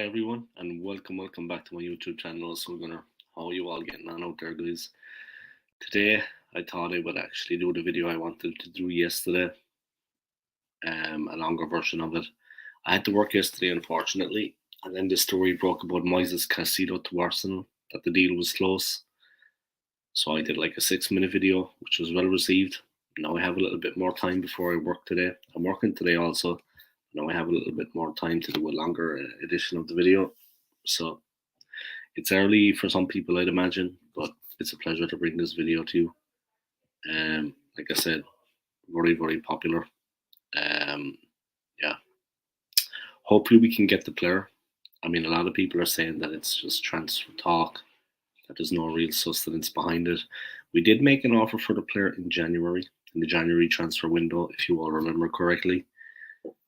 everyone, and welcome back to my YouTube channel. How are you all getting on out there, guys? Today, I thought I would actually do the video I wanted to do yesterday, a longer version of it. I had to work yesterday, unfortunately, and then the story broke about Moises Caicedo to Arsenal that the deal was close. So I did like a 6-minute video, which was well received. Now I have a little bit more time before I work today. I'm working today also. Now I have a little bit more time to do a longer edition of the video. So it's early for some people, I'd imagine, but it's a pleasure to bring this video to you. Like I said, very popular. Yeah. Hopefully we can get the player. I mean, a lot of people are saying that it's just transfer talk, that there's no real sustenance behind it. We did make an offer for the player in January, in the January transfer window, if you all remember correctly.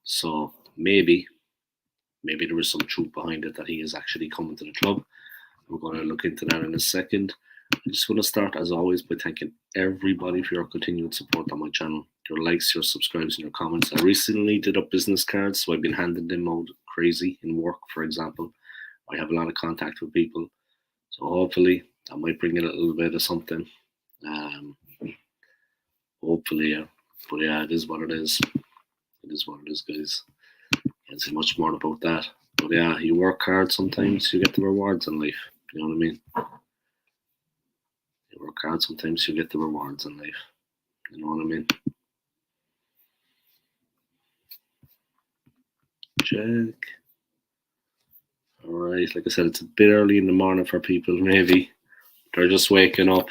So maybe there was some truth behind it that he is actually coming to the club. We're going to look into that in a second. I just want to start, as always, by thanking everybody for your continued support on my channel. Your likes, your subscribes, and your comments. I recently did up business cards, so I've been handing them out crazy in work, for example. I have a lot of contact with people. So hopefully that might bring in a little bit of something. Hopefully, yeah. But yeah, it is what it is. It is what it is, guys. Can't say much more about that. But yeah, you work hard sometimes, you get the rewards in life. You know what I mean? You work hard sometimes, you get the rewards in life. You know what I mean? Check. Alright, like I said, it's a bit early in the morning for people, maybe. They're just waking up,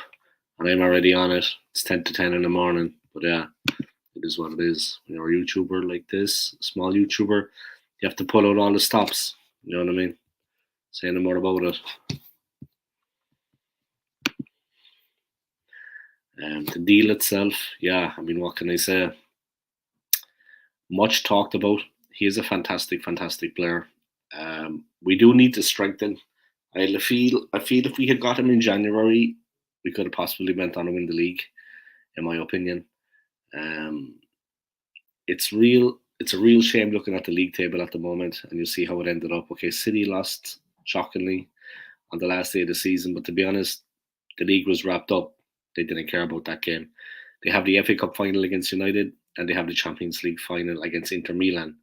and I'm already on it. It's 10 to 10 in the morning. But yeah, it is what it is. When you're a YouTuber like this, a small YouTuber, you have to pull out all the stops. You know what I mean? Say no more about it. The deal itself, yeah, I mean, what can I say? Much talked about. He is a fantastic player. We do need to strengthen. I feel if we had got him in January, we could have possibly went on to win the league, in my opinion. It's a real shame looking at the league table at the moment, and you see how it ended up. Okay, City lost shockingly on the last day of the season, but to be honest, the league was wrapped up. They didn't care about that game. They have the FA Cup final against United, and they have the Champions League final against Inter Milan.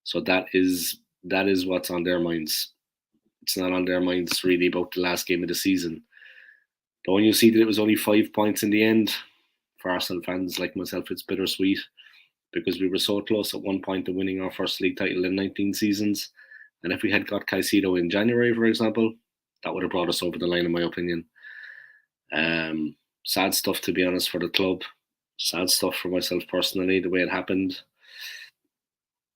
So that is what's on their minds. It's not on their minds really about the last game of the season. But when you see that it was only 5 points in the end, for Arsenal fans like myself, it's bittersweet because we were so close at one point to winning our first league title in 19 seasons. And if we had got Caicedo in January, for example, that would have brought us over the line, in my opinion. Sad stuff, to be honest, for the club. Sad stuff for myself personally, the way it happened.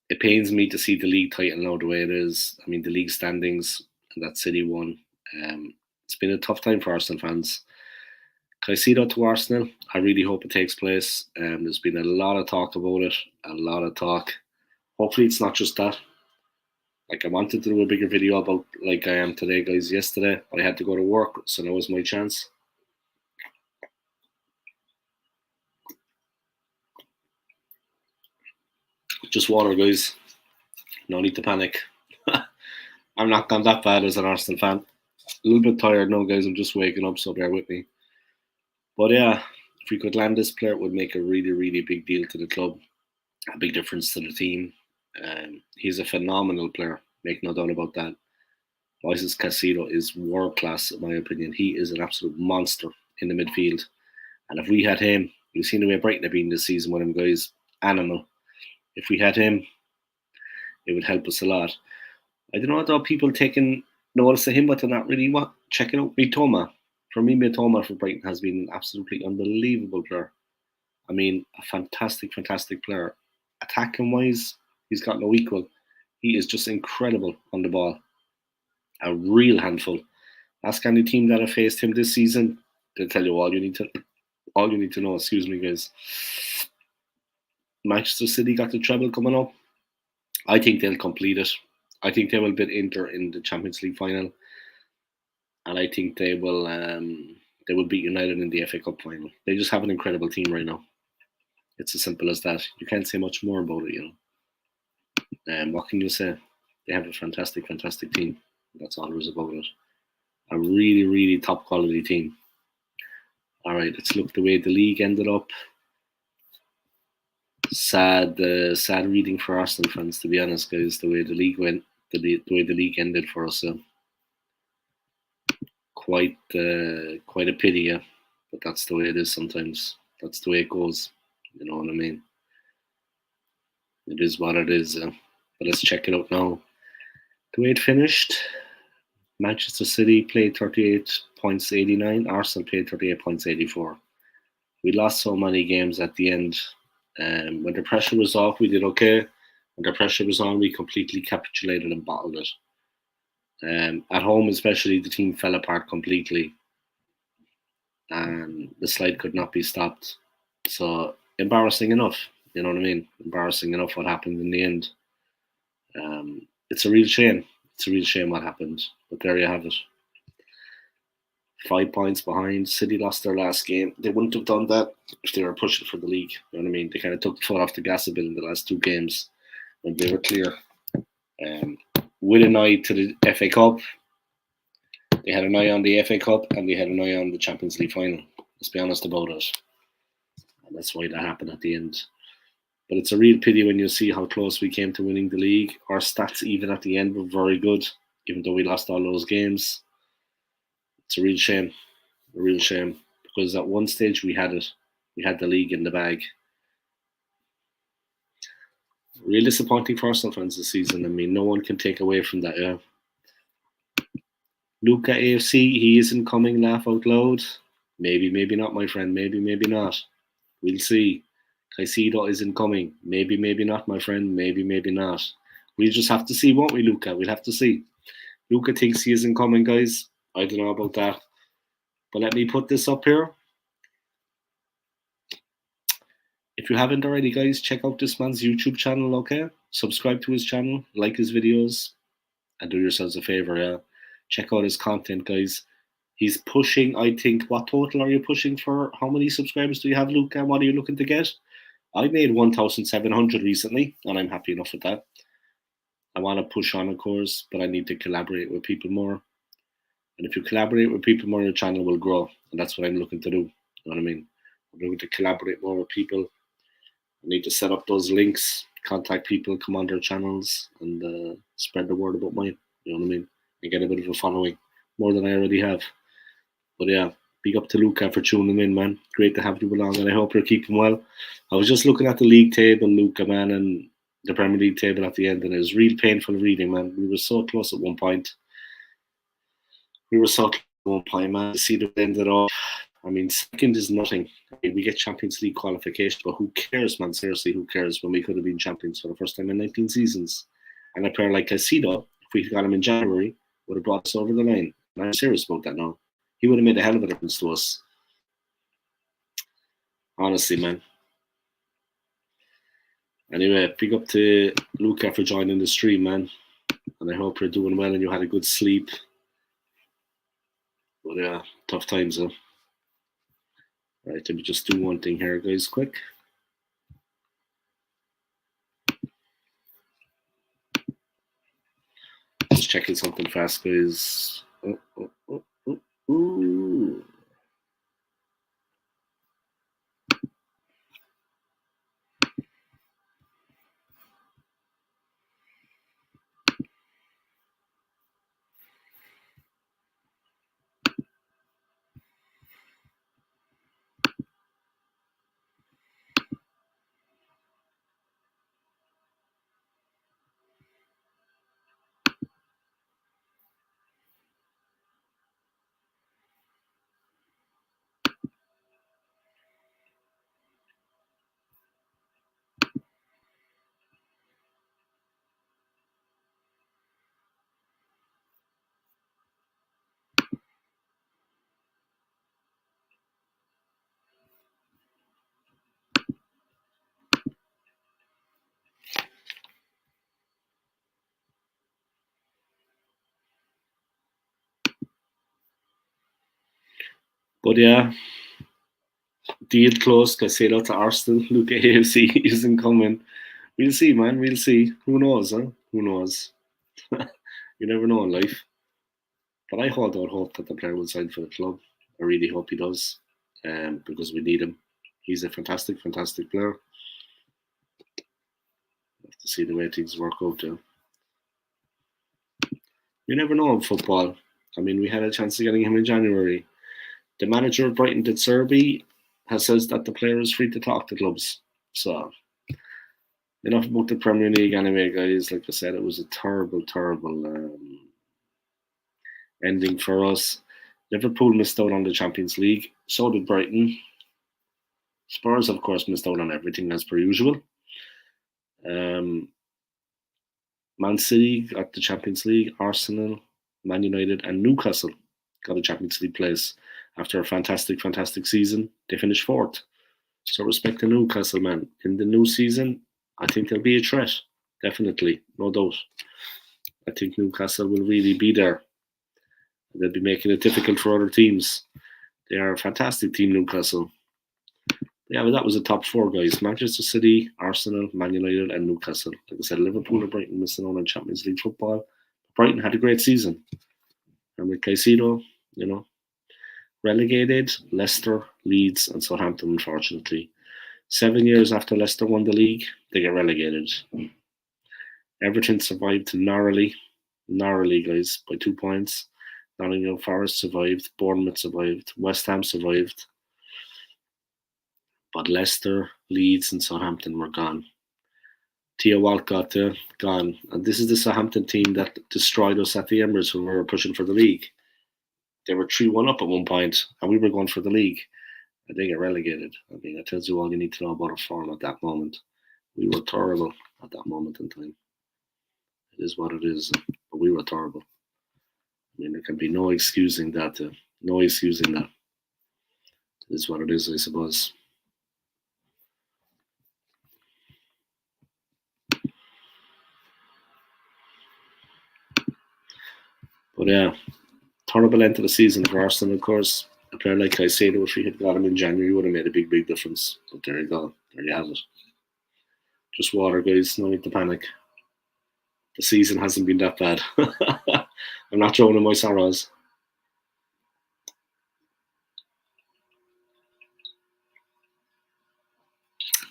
It pains me to see the league title now the way it is. I mean, the league standings, and that City won. It's been a tough time for Arsenal fans. Caicedo to Arsenal, I really hope it takes place. There's been a lot of talk about it, a lot of talk. Hopefully it's not just that. Like, I wanted to do a bigger video about like I am today, guys, yesterday. But I had to go to work, so now was my chance. Just water, guys. No need to panic. I'm not gone that bad as an Arsenal fan. A little bit tired now, guys. I'm just waking up, so bear with me. But yeah, if we could land this player, it would make a really big deal to the club. A big difference to the team. He's a phenomenal player. Make no doubt about that. Moises Caicedo is world class, in my opinion. He is an absolute monster in the midfield. And if we had him, you've seen the way Brighton have been this season with him, guys. Animal. If we had him, it would help us a lot. I don't know about people taking notice of him, but they're not really checking out Mitoma. For me, Mitoma for Brighton has been an absolutely unbelievable player. I mean, a fantastic player. Attacking wise, he's got no equal. He is just incredible on the ball. A real handful. Ask any team that have faced him this season, they'll tell you all you need to know. Excuse me, guys. Manchester City got the treble coming up. I think they'll complete it. I think they will beat Inter in the Champions League final, and I think they will beat United in the FA Cup final. They just have an incredible team right now. It's as simple as that. You can't say much more about it, you know. What can you say? They have a fantastic team. That's all there is about it. A really top quality team. All right, let's look the way the league ended up. Sad reading for Arsenal fans, to be honest, guys. The way the league went, the way the league ended for us. Quite a pity, yeah. But that's the way it is sometimes. That's the way it goes. You know what I mean? It is what it is. But let's check it out now. The way it finished, Manchester City played 38 points 89. Arsenal played 38 points 84. We lost so many games at the end. When the pressure was off, we did okay. When the pressure was on, we completely capitulated and bottled it. At home, especially, the team fell apart completely, and the slide could not be stopped. So embarrassing enough, you know what I mean? Embarrassing enough what happened in the end. It's a real shame. It's a real shame what happened. But there you have it. 5 points behind. City lost their last game. They wouldn't have done that if they were pushing for the league. You know what I mean? They kind of took the foot off the gas a bit in the last two games when they were clear. With an eye to the FA Cup, they had an eye on the FA Cup and they had an eye on the Champions League final. Let's be honest about it. And that's why that happened at the end. But it's a real pity when you see how close we came to winning the league. Our stats, even at the end, were very good, even though we lost all those games. It's a real shame. A real shame. Because at one stage we had it. We had the league in the bag. Real disappointing for Arsenal fans this season. I mean, no one can take away from that, yeah. Luca AFC, he isn't coming, laugh out loud. Maybe, maybe not, my friend. Maybe, maybe not. We'll see. Caicedo isn't coming. Maybe, maybe not, my friend. Maybe, maybe not. We'll just have to see, won't we, Luca? We'll have to see. Luca thinks he isn't coming, guys. I don't know about that. But let me put this up here. If you haven't already, guys, check out this man's YouTube channel, okay? Subscribe to his channel, like his videos, and do yourselves a favor, yeah? Check out his content, guys. He's pushing, I think, what total are you pushing for? How many subscribers do you have, Luca? What are you looking to get? I made 1,700 recently, and I'm happy enough with that. I want to push on, of course, but I need to collaborate with people more. And if you collaborate with people more, your channel will grow. And that's what I'm looking to do. You know what I mean? I'm looking to collaborate more with people. I need to set up those links, contact people, come on their channels, and spread the word about mine. You know what I mean? And get a bit of a following, more than I already have. But yeah, big up to Luca for tuning in, man. Great to have you along, and I hope you're keeping well. I was just looking at the league table, Luca, man, and the Premier League table at the end, and it was real painful reading, man. We were so close at one point. Man, to see the end it all. I mean, second is nothing. I mean, we get Champions League qualification, but who cares, man? Seriously, who cares when we could have been champions for the first time in 19 seasons? And a player like Caicedo, if we got him in January, would have brought us over the line. And I'm serious about that now. He would have made a hell of a difference to us. Honestly, man. Anyway, big up to Luca for joining the stream, man. And I hope you're doing well and you had a good sleep. But yeah, tough times, huh? Right, let me just do one thing here, guys, quick. Just checking something fast, guys. Ooh. But yeah, deal closed. Caicedo to Arsenal. Luca AFC isn't coming. We'll see, man. We'll see. Who knows, huh? Who knows? You never know in life. But I hold out hope that the player will sign for the club. I really hope he does, because we need him. He's a fantastic, fantastic player. Have to see the way things work out there. You never know in football. I mean, we had a chance of getting him in January. The manager of Brighton, De Zerbi, has says that the player is free to talk to clubs. So, enough about the Premier League anyway, guys. Like I said, it was a terrible, terrible ending for us. Liverpool missed out on the Champions League. So did Brighton. Spurs, of course, missed out on everything as per usual. Man City got the Champions League. Arsenal, Man United, and Newcastle got a Champions League place after a fantastic, fantastic season. They finished fourth. So respect to Newcastle, man. In the new season, I think they'll be a threat. Definitely, no doubt. I think Newcastle will really be there. They'll be making it difficult for other teams. They are a fantastic team, Newcastle. Yeah, but that was the top four, guys. Manchester City, Arsenal, Man United, and Newcastle. Like I said, Liverpool and Brighton missing out on Champions League football. Brighton had a great season. And with Caicedo, relegated, Leicester, Leeds, and Southampton, unfortunately. 7 years after Leicester won the league, they get relegated. Everton survived narrowly, guys, by 2 points. Nottingham Forest survived, Bournemouth survived, West Ham survived. But Leicester, Leeds, and Southampton were gone. Theo Walcott gone. And this is the Southampton team that destroyed us at the Embers when we were pushing for the league. They were 3-1 up at one point, and we were going for the league. And they get relegated. I mean, that tells you all you need to know about our form at that moment. We were terrible at that moment in time. It is what it is, but we were terrible. I mean, there can be no excusing that. No excusing that. It is what it is, I suppose. But yeah, terrible end to the season for Arsenal, of course. A player like Caicedo, if we had got him in January, would have made a big, big difference. But there you go. There you have it. Just water, guys. No need to panic. The season hasn't been that bad. I'm not throwing in my sorrows.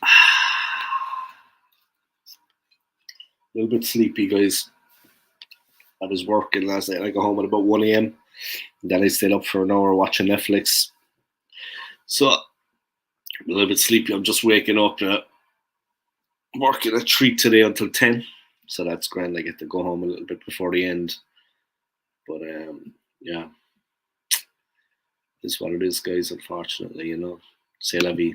A little bit sleepy, guys. I was working last night. I got home at about 1 a.m. Then I stayed up for an hour watching Netflix. So I'm a little bit sleepy. I'm just waking up. Working at 3 today until 10. So that's grand. I get to go home a little bit before the end. But yeah. It's what it is, guys, unfortunately, C'est la vie.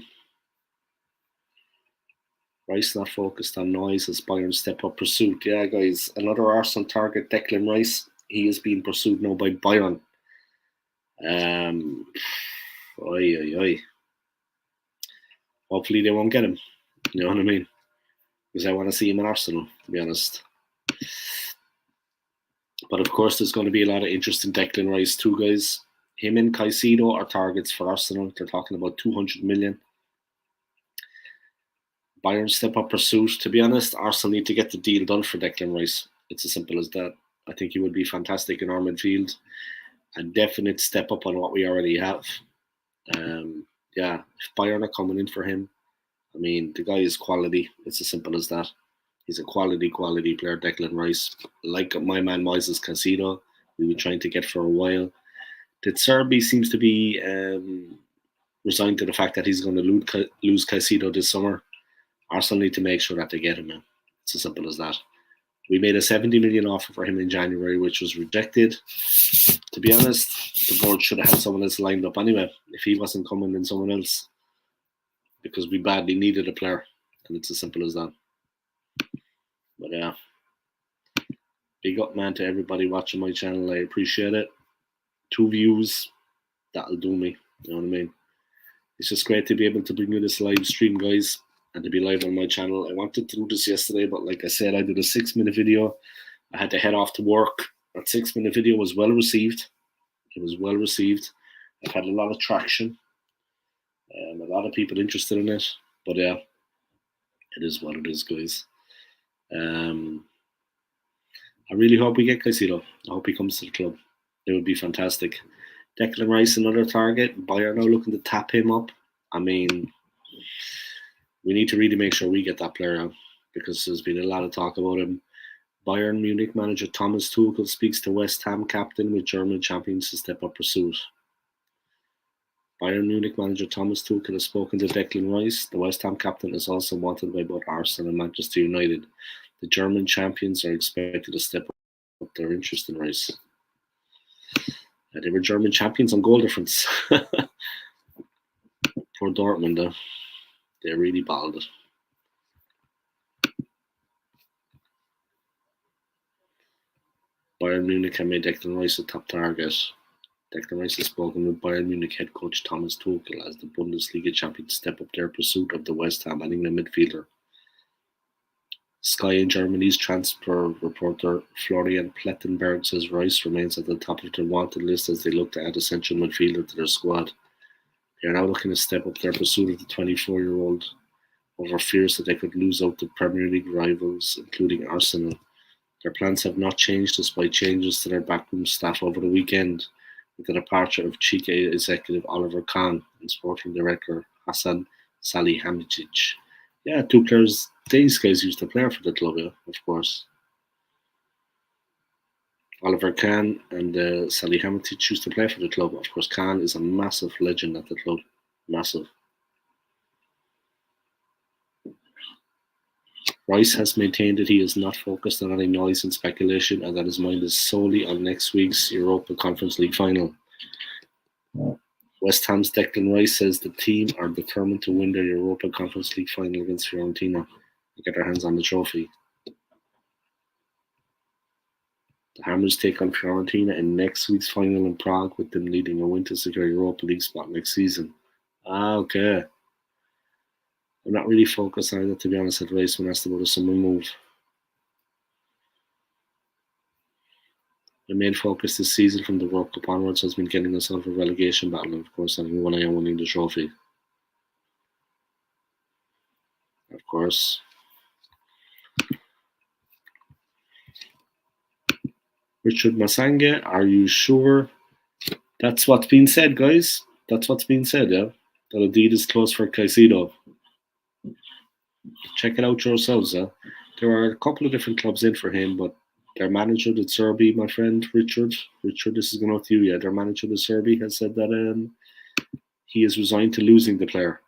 Rice not focused on noise as Bayern step up pursuit. Yeah, guys, another Arsenal target, Declan Rice. He is being pursued now by Bayern. Hopefully they won't get him. You know what I mean? Because I want to see him in Arsenal, to be honest. But of course, there's going to be a lot of interest in Declan Rice too, guys. Him and Caicedo are targets for Arsenal. They're talking about 200 million. Bayern step up pursuit. To be honest, Arsenal need to get the deal done for Declan Rice. It's as simple as that. I think he would be fantastic in our midfield. A definite step up on what we already have. Yeah, if Bayern are coming in for him, I mean, the guy is quality. It's as simple as that. He's a quality player, Declan Rice. Like my man Moises Caicedo, we've been trying to get for a while. De Zerbi seems to be resigned to the fact that he's going to lose Caicedo this summer. Arsenal need to make sure that they get him in. It's as simple as that. We made a 70 million offer for him in January, which was rejected. To be honest, the board should have had someone else lined up anyway. If he wasn't coming, then someone else. Because we badly needed a player. And it's as simple as that. But yeah. Big up, man, to everybody watching my channel. I appreciate it. 2 views. That'll do me. You know what I mean? It's just great to be able to bring you this live stream, guys. And to be live on my channel. I wanted to do this yesterday, but like I said, I did a 6-minute video. I had to head off to work. That 6-minute video was well received. It was well received. I've had a lot of traction. A lot of people interested in it. But yeah, it is what it is, guys. I really hope we get Caicedo. I hope he comes to the club. It would be fantastic. Declan Rice, another target. Bayern now looking to tap him up. I mean, we need to really make sure we get that player out because there's been a lot of talk about him. Bayern Munich manager Thomas Tuchel speaks to West Ham captain with German champions to step up pursuit. Bayern Munich manager Thomas Tuchel has spoken to Declan Rice. The West Ham captain is also wanted by both Arsenal and Manchester United. The German champions are expected to step up their interest in Rice. They were German champions on goal difference. Poor Dortmund, though. They really balled it. Bayern Munich have made Declan Rice a top target. Declan Rice has spoken with Bayern Munich head coach Thomas Tuchel as the Bundesliga champions step up their pursuit of the West Ham and England midfielder. Sky in Germany's transfer reporter Florian Plettenberg says Rice remains at the top of their wanted list as they look to add a central midfielder to their squad. They are now looking to step up their pursuit of the 24-year-old over fears that they could lose out to Premier League rivals, including Arsenal. Their plans have not changed despite changes to their backroom staff over the weekend, with the departure of Chica executive Oliver Kahn and sporting director Hassan Salihamidzic. Yeah, two players these guys used to play for the club, yeah, of course. Oliver Kahn and Salihamidzic used to play for the club. Of course, Kahn is a massive legend at the club. Massive. Rice has maintained that he is not focused on any noise and speculation and that his mind is solely on next week's Europa Conference League final. West Ham's Declan Rice says the team are determined to win their Europa Conference League final against Fiorentina to get their hands on the trophy. The Hammers take on Fiorentina in next week's final in Prague, with them needing a win to secure Europa League spot next season. Okay. I'm not really focused on it, to be honest, at Rice when asked about a summer move. The main focus this season from the World Cup onwards has been getting us out of a relegation battle and, of course, having one eye on winning the trophy. Of course. Richard Masanga, are you sure? That's what's been said, guys. That's what's been said, yeah. That a deal is close for Caicedo. Check it out yourselves, yeah. There are a couple of different clubs in for him, but their manager, the Serbi, my friend Richard, this is going out to you, yeah. Their manager, the Serbi, has said that he is resigned to losing the player.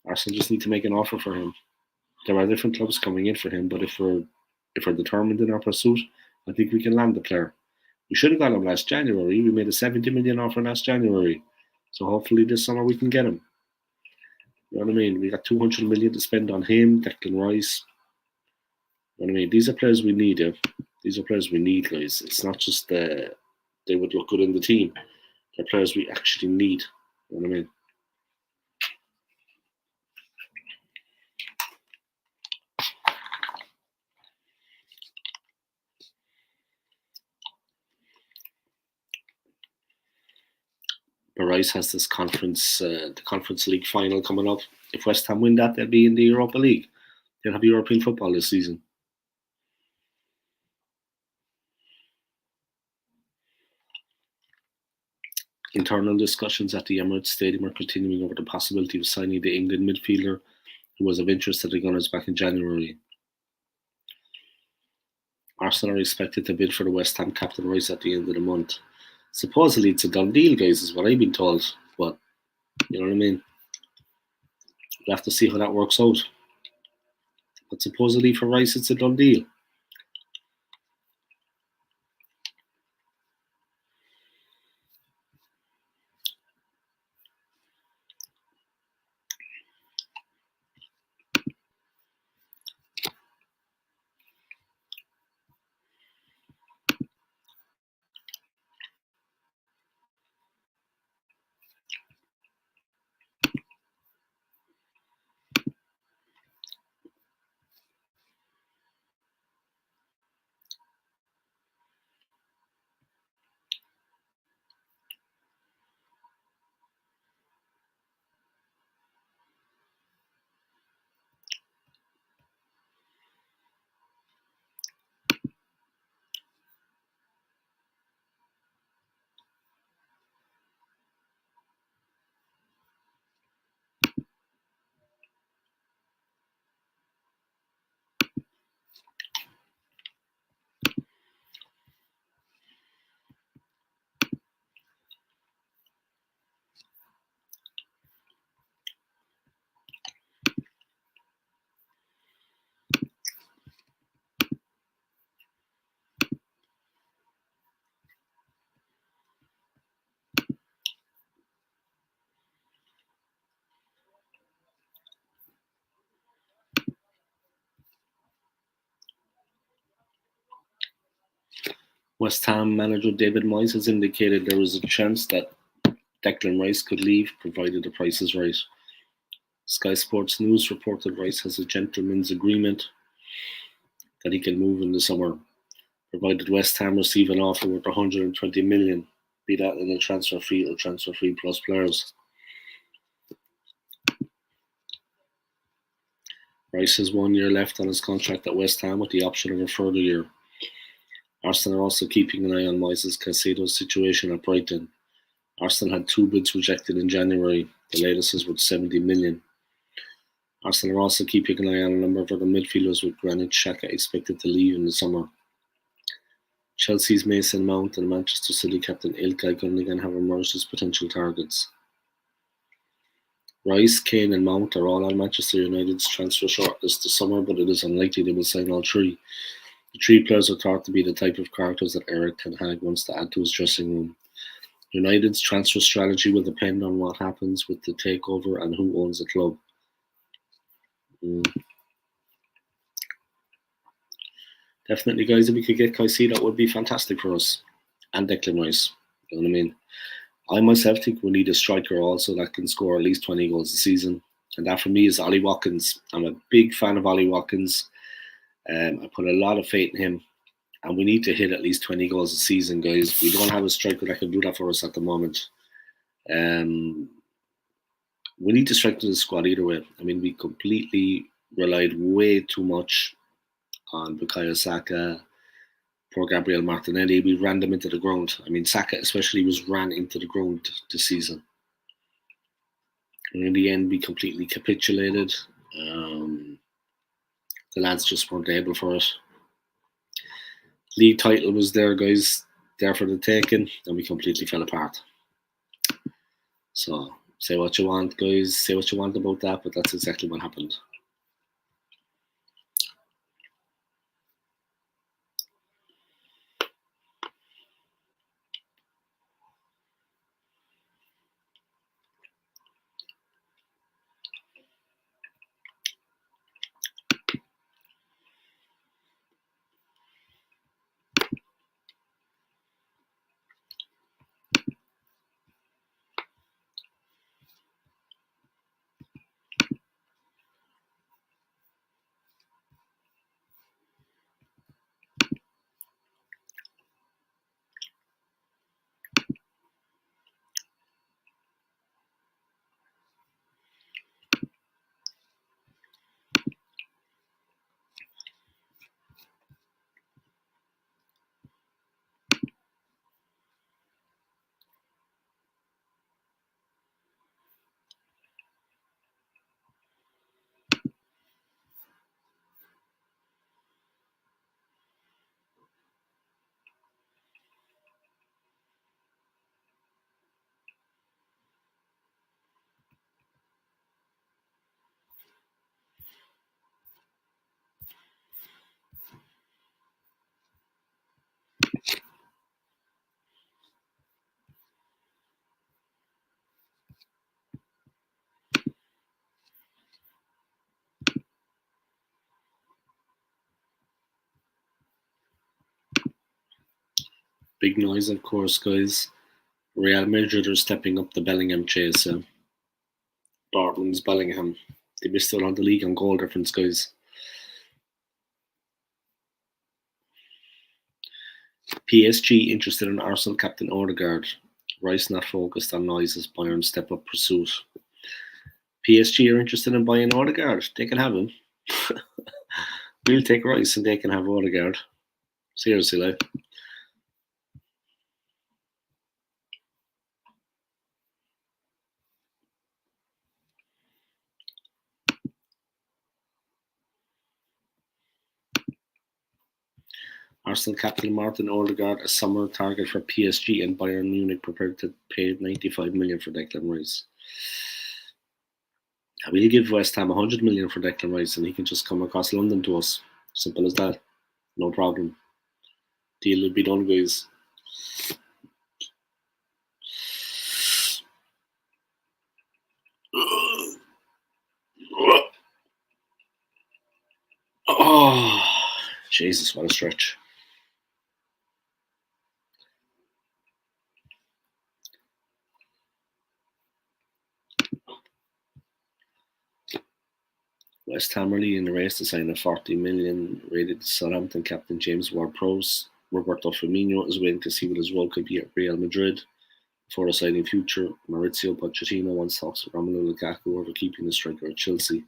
Arsenal just need to make an offer for him. There are different clubs coming in for him, but if we're determined in our pursuit, I think we can land the player. We should have got him last January. We made a 70 million offer last January. So hopefully this summer we can get him. You know what I mean? We got 200 million to spend on him, Declan Rice. You know what I mean? These are players we need, yeah. These are players we need, guys. It's not just they would look good in the team. They're players we actually need. You know what I mean? But Rice has this the Conference League final coming up. If West Ham win that, they'll be in the Europa League. They'll have European football this season. Internal discussions at the Emirates Stadium are continuing over the possibility of signing the England midfielder who was of interest to the Gunners back in January. Arsenal are expected to bid for the West Ham captain Rice at the end of the month. Supposedly it's a done deal, guys, is what I've been told. But, you know what I mean? We'll have to see how that works out. But supposedly for Rice it's a done deal. West Ham manager David Moyes has indicated there is a chance that Declan Rice could leave, provided the price is right. Sky Sports News reported Rice has a gentleman's agreement that he can move in the summer, provided West Ham receive an offer worth 120 million, be that in a transfer fee or transfer fee plus players. Rice has 1 year left on his contract at West Ham with the option of a further year. Arsenal are also keeping an eye on Moises Caicedo's situation at Brighton. Arsenal had 2 bids rejected in January, the latest is worth 70 million. Arsenal are also keeping an eye on a number of other midfielders, with Granit Xhaka expected to leave in the summer. Chelsea's Mason Mount and Manchester City captain Ilkay Gundogan have emerged as potential targets. Rice, Kane and Mount are all on Manchester United's transfer shortlist this summer, but it is unlikely they will sign all 3. The 3 players are thought to be the type of characters that Erik ten Hag wants to add to his dressing room. United's transfer strategy will depend on what happens with the takeover and who owns the club. Definitely, guys, if we could get Caicedo, that would be fantastic for us. And Declan Rice. You know what I mean? I myself think we need a striker also that can score at least 20 goals a season. And that for me is Ollie Watkins. I'm a big fan of Ollie Watkins. I put a lot of faith in him. And we need to hit at least 20 goals a season, guys. We don't have a striker that can do that for us at the moment. We need to strengthen the squad either way. I mean, we completely relied way too much on Bukayo Saka, poor Gabriel Martinelli. We ran them into the ground. I mean, Saka especially was ran into the ground this season. And in the end, we completely capitulated. The lads just weren't able for it. League title was there, guys, there for the taking, and we completely fell apart. So, say what you want, guys, say what you want about that, but that's exactly what happened. Big noise, of course, guys. Real Madrid are stepping up the Bellingham chase. Dortmund's Bellingham. They missed out on the league on goal difference, guys. PSG interested in Arsenal captain Odegaard. Rice not focused on noises. Bayern step up pursuit. PSG are interested in buying Odegaard. They can have him. We'll take Rice and they can have Odegaard. Seriously, like. Arsenal captain Martin Odegaard, a summer target for PSG, and Bayern Munich prepared to pay 95 million for Declan Rice. We'll give West Ham 100 million for Declan Rice and he can just come across London to us. Simple as that. No problem. Deal will be done, guys. Oh, Jesus, what a stretch. West Ham are leading the race to sign a 40 million rated Southampton captain James Ward-Prowse. Roberto Firmino is waiting to see what his role could be at Real Madrid. For a signing future, Maurizio Pochettino wants talks with Romelu Lukaku over keeping the striker at Chelsea.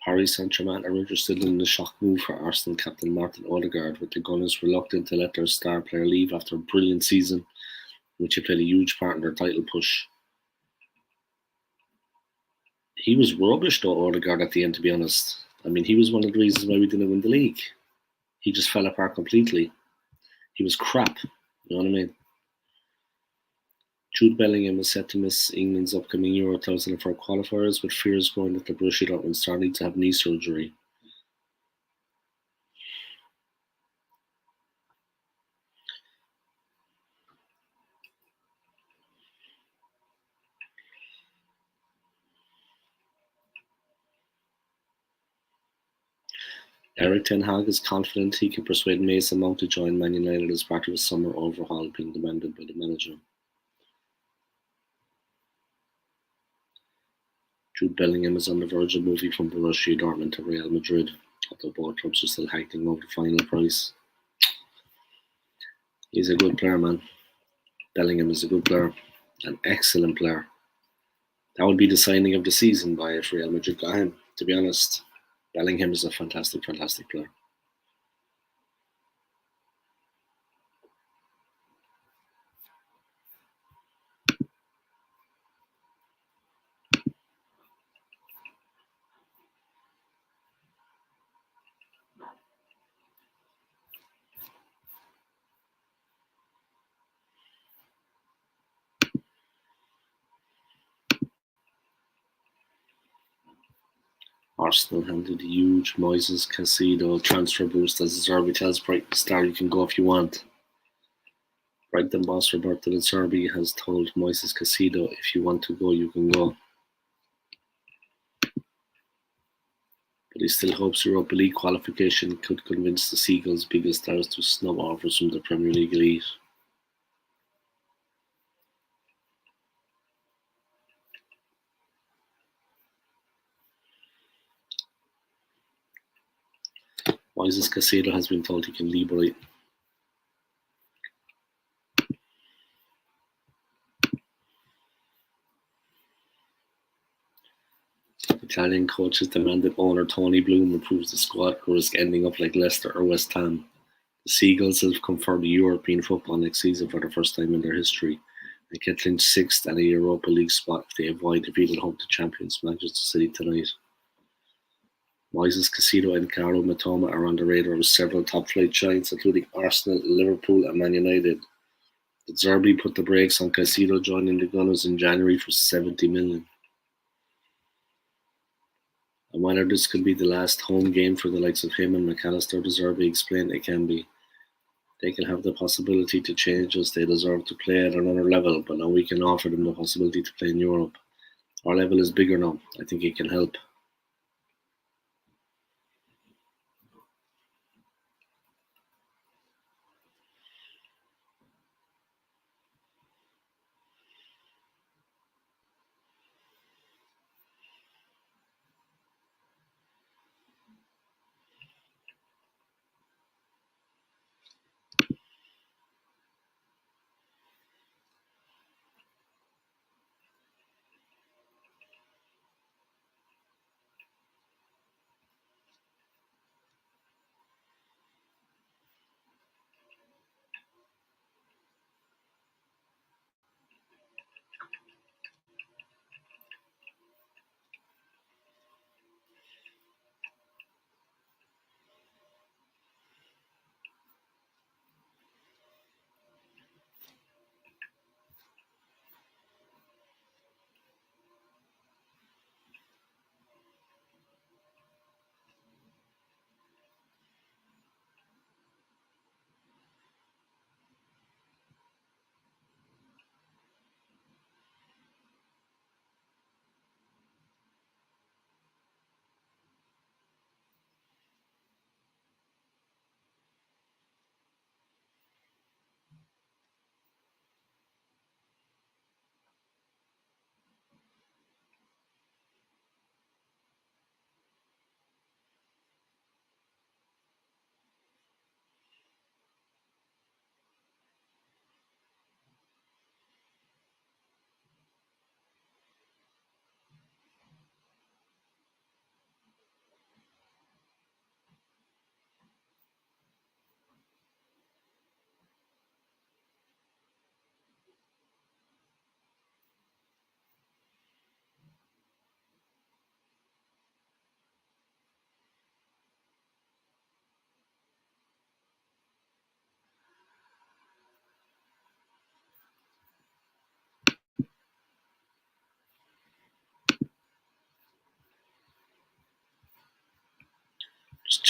Paris Saint-Germain are interested in the shock move for Arsenal captain Martin Odegaard, with the Gunners reluctant to let their star player leave after a brilliant season, in which he played a huge part in their title push. He was rubbish though, Odegaard, at the end, to be honest. I mean, he was one of the reasons why we didn't win the league. He just fell apart completely. He was crap, you know what I mean? Jude Bellingham is set to miss England's upcoming Euro 2004 qualifiers, with fears growing that the Borussia Dortmund star needs to have knee surgery. Erik ten Hag is confident he can persuade Mason Mount to join Man United as part of a summer overhaul being demanded by the manager. Jude Bellingham is on the verge of moving from Borussia Dortmund to Real Madrid, although both clubs are still haggling over the final price. He's a good player, man. Bellingham is a good player, an excellent player. That would be the signing of the season by if Real Madrid got him, to be honest. Bellingham is a fantastic, fantastic player. Arsenal handed a huge Moises Caicedo transfer boost as De Zerbi tells Brighton star you can go if you want. Brighton boss Roberto De Zerbi has told Moises Caicedo if you want to go, you can go. But he still hopes Europa League qualification could convince the Seagulls' biggest stars to snub offers from the Premier League elite. Moises Caicedo has been told he can leave Brighton. Italian coaches demanded owner Tony Bloom improves the squad or risk ending up like Leicester or West Ham. The Seagulls have confirmed European football next season for the first time in their history and can clinch sixth and a Europa League spot if they avoid defeat at home to champions Manchester City tonight. Moises Caicedo and Caro Matoma are on the radar of several top-flight giants, including Arsenal, Liverpool and Man United. De Zerbi put the brakes on Caicedo joining the Gunners in January for 70 million. And whether this could be the last home game for the likes of him and McAllister, De Zerbi explained it can be. They can have the possibility to change us. They deserve to play at another level, but now we can offer them the possibility to play in Europe. Our level is bigger now. I think it can help.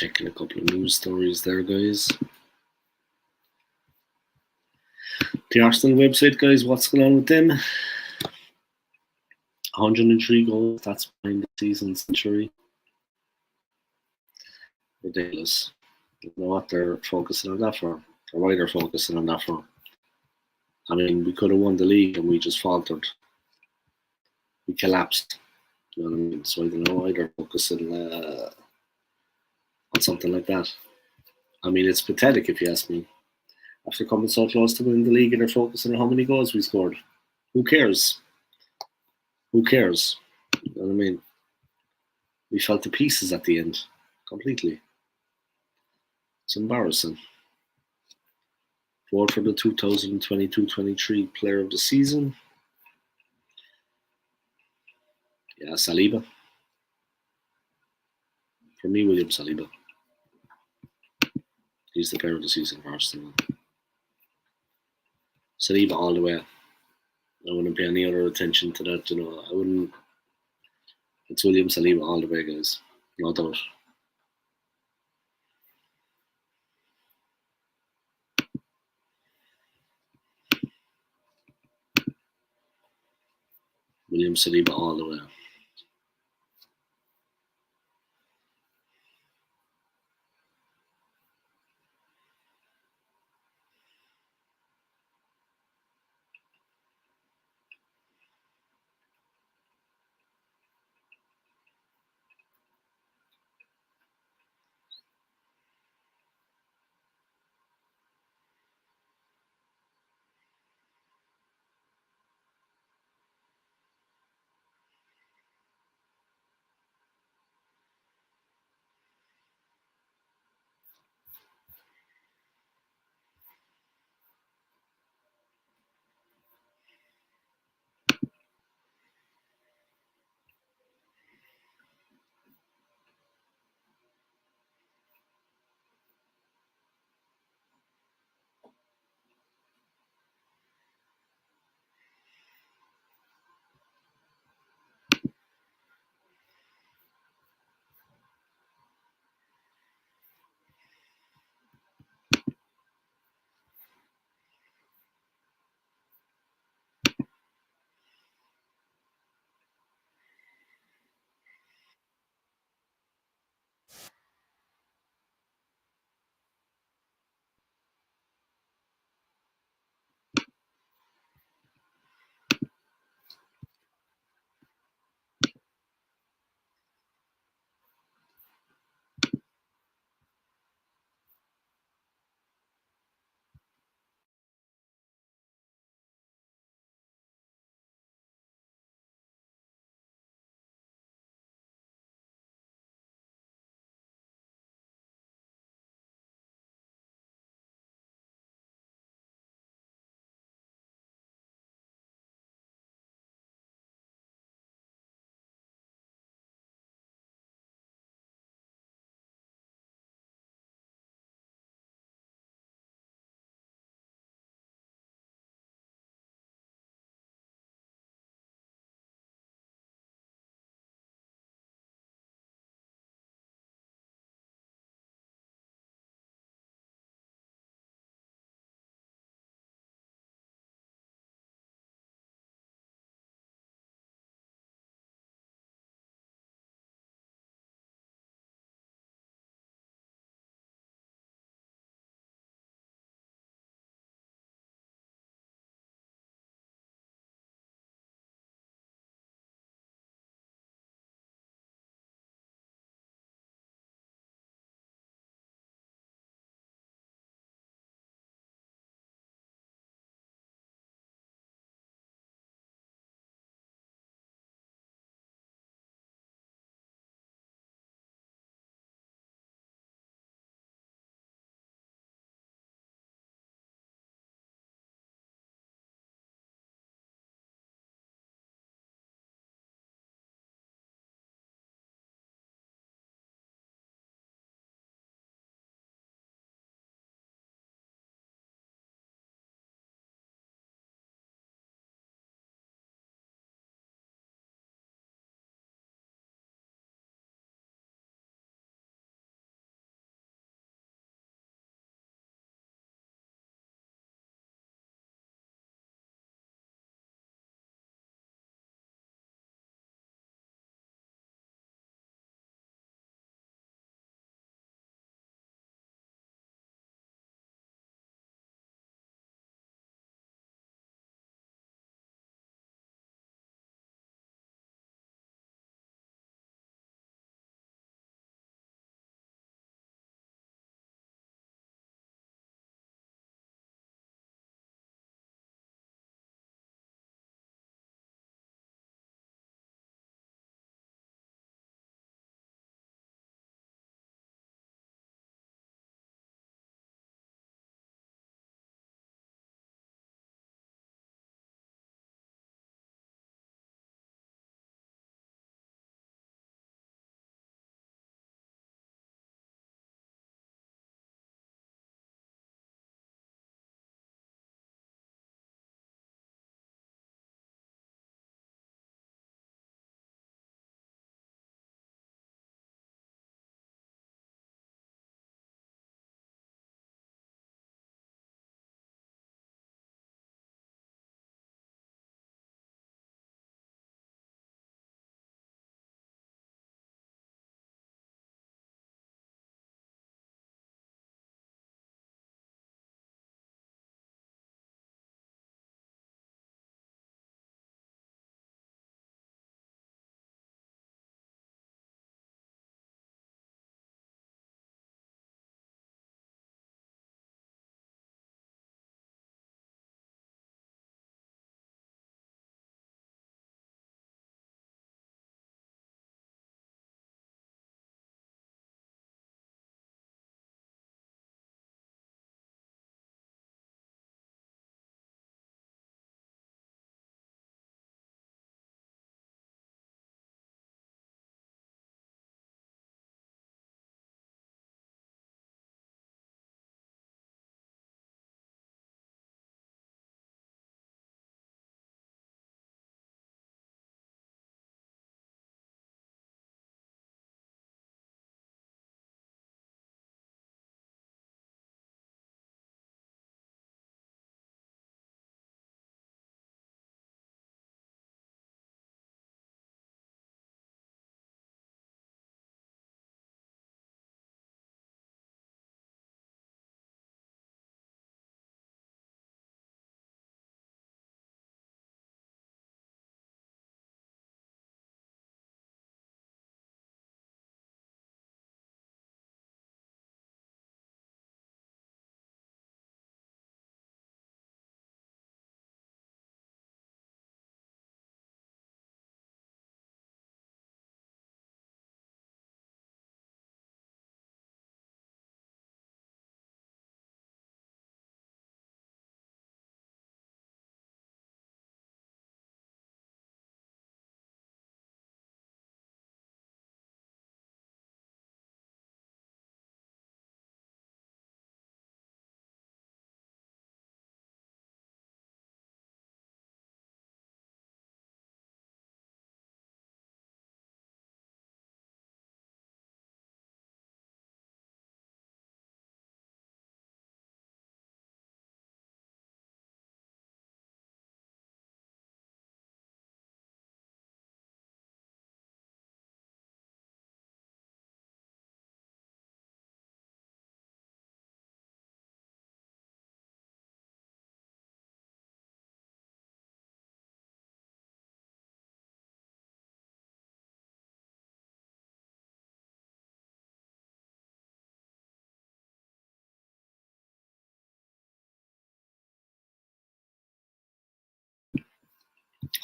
checking a couple of news stories there, guys. The Arsenal website, guys, what's going on with them? 103 goals, that's behind the season century. Ridiculous. I don't know what they're focusing on that for, or why they're focusing on that for. I mean, we could have won the league and we just faltered. We collapsed. You know what I mean? So I don't know why they're focusing on something like that. I mean, it's pathetic if you ask me. After coming so close to winning the league and they're focusing on how many goals we scored. Who cares? Who cares? You know what I mean? We fell to pieces at the end. Completely. It's embarrassing. Vote for the 2022-23 Player of the Season. Yeah, Saliba. For me, William Saliba. He's the Player of the Season for Arsenal. Saliba all the way. I wouldn't pay any other attention to that, you know. I wouldn't. It's William Saliba all the way, guys. No doubt. William Saliba all the way.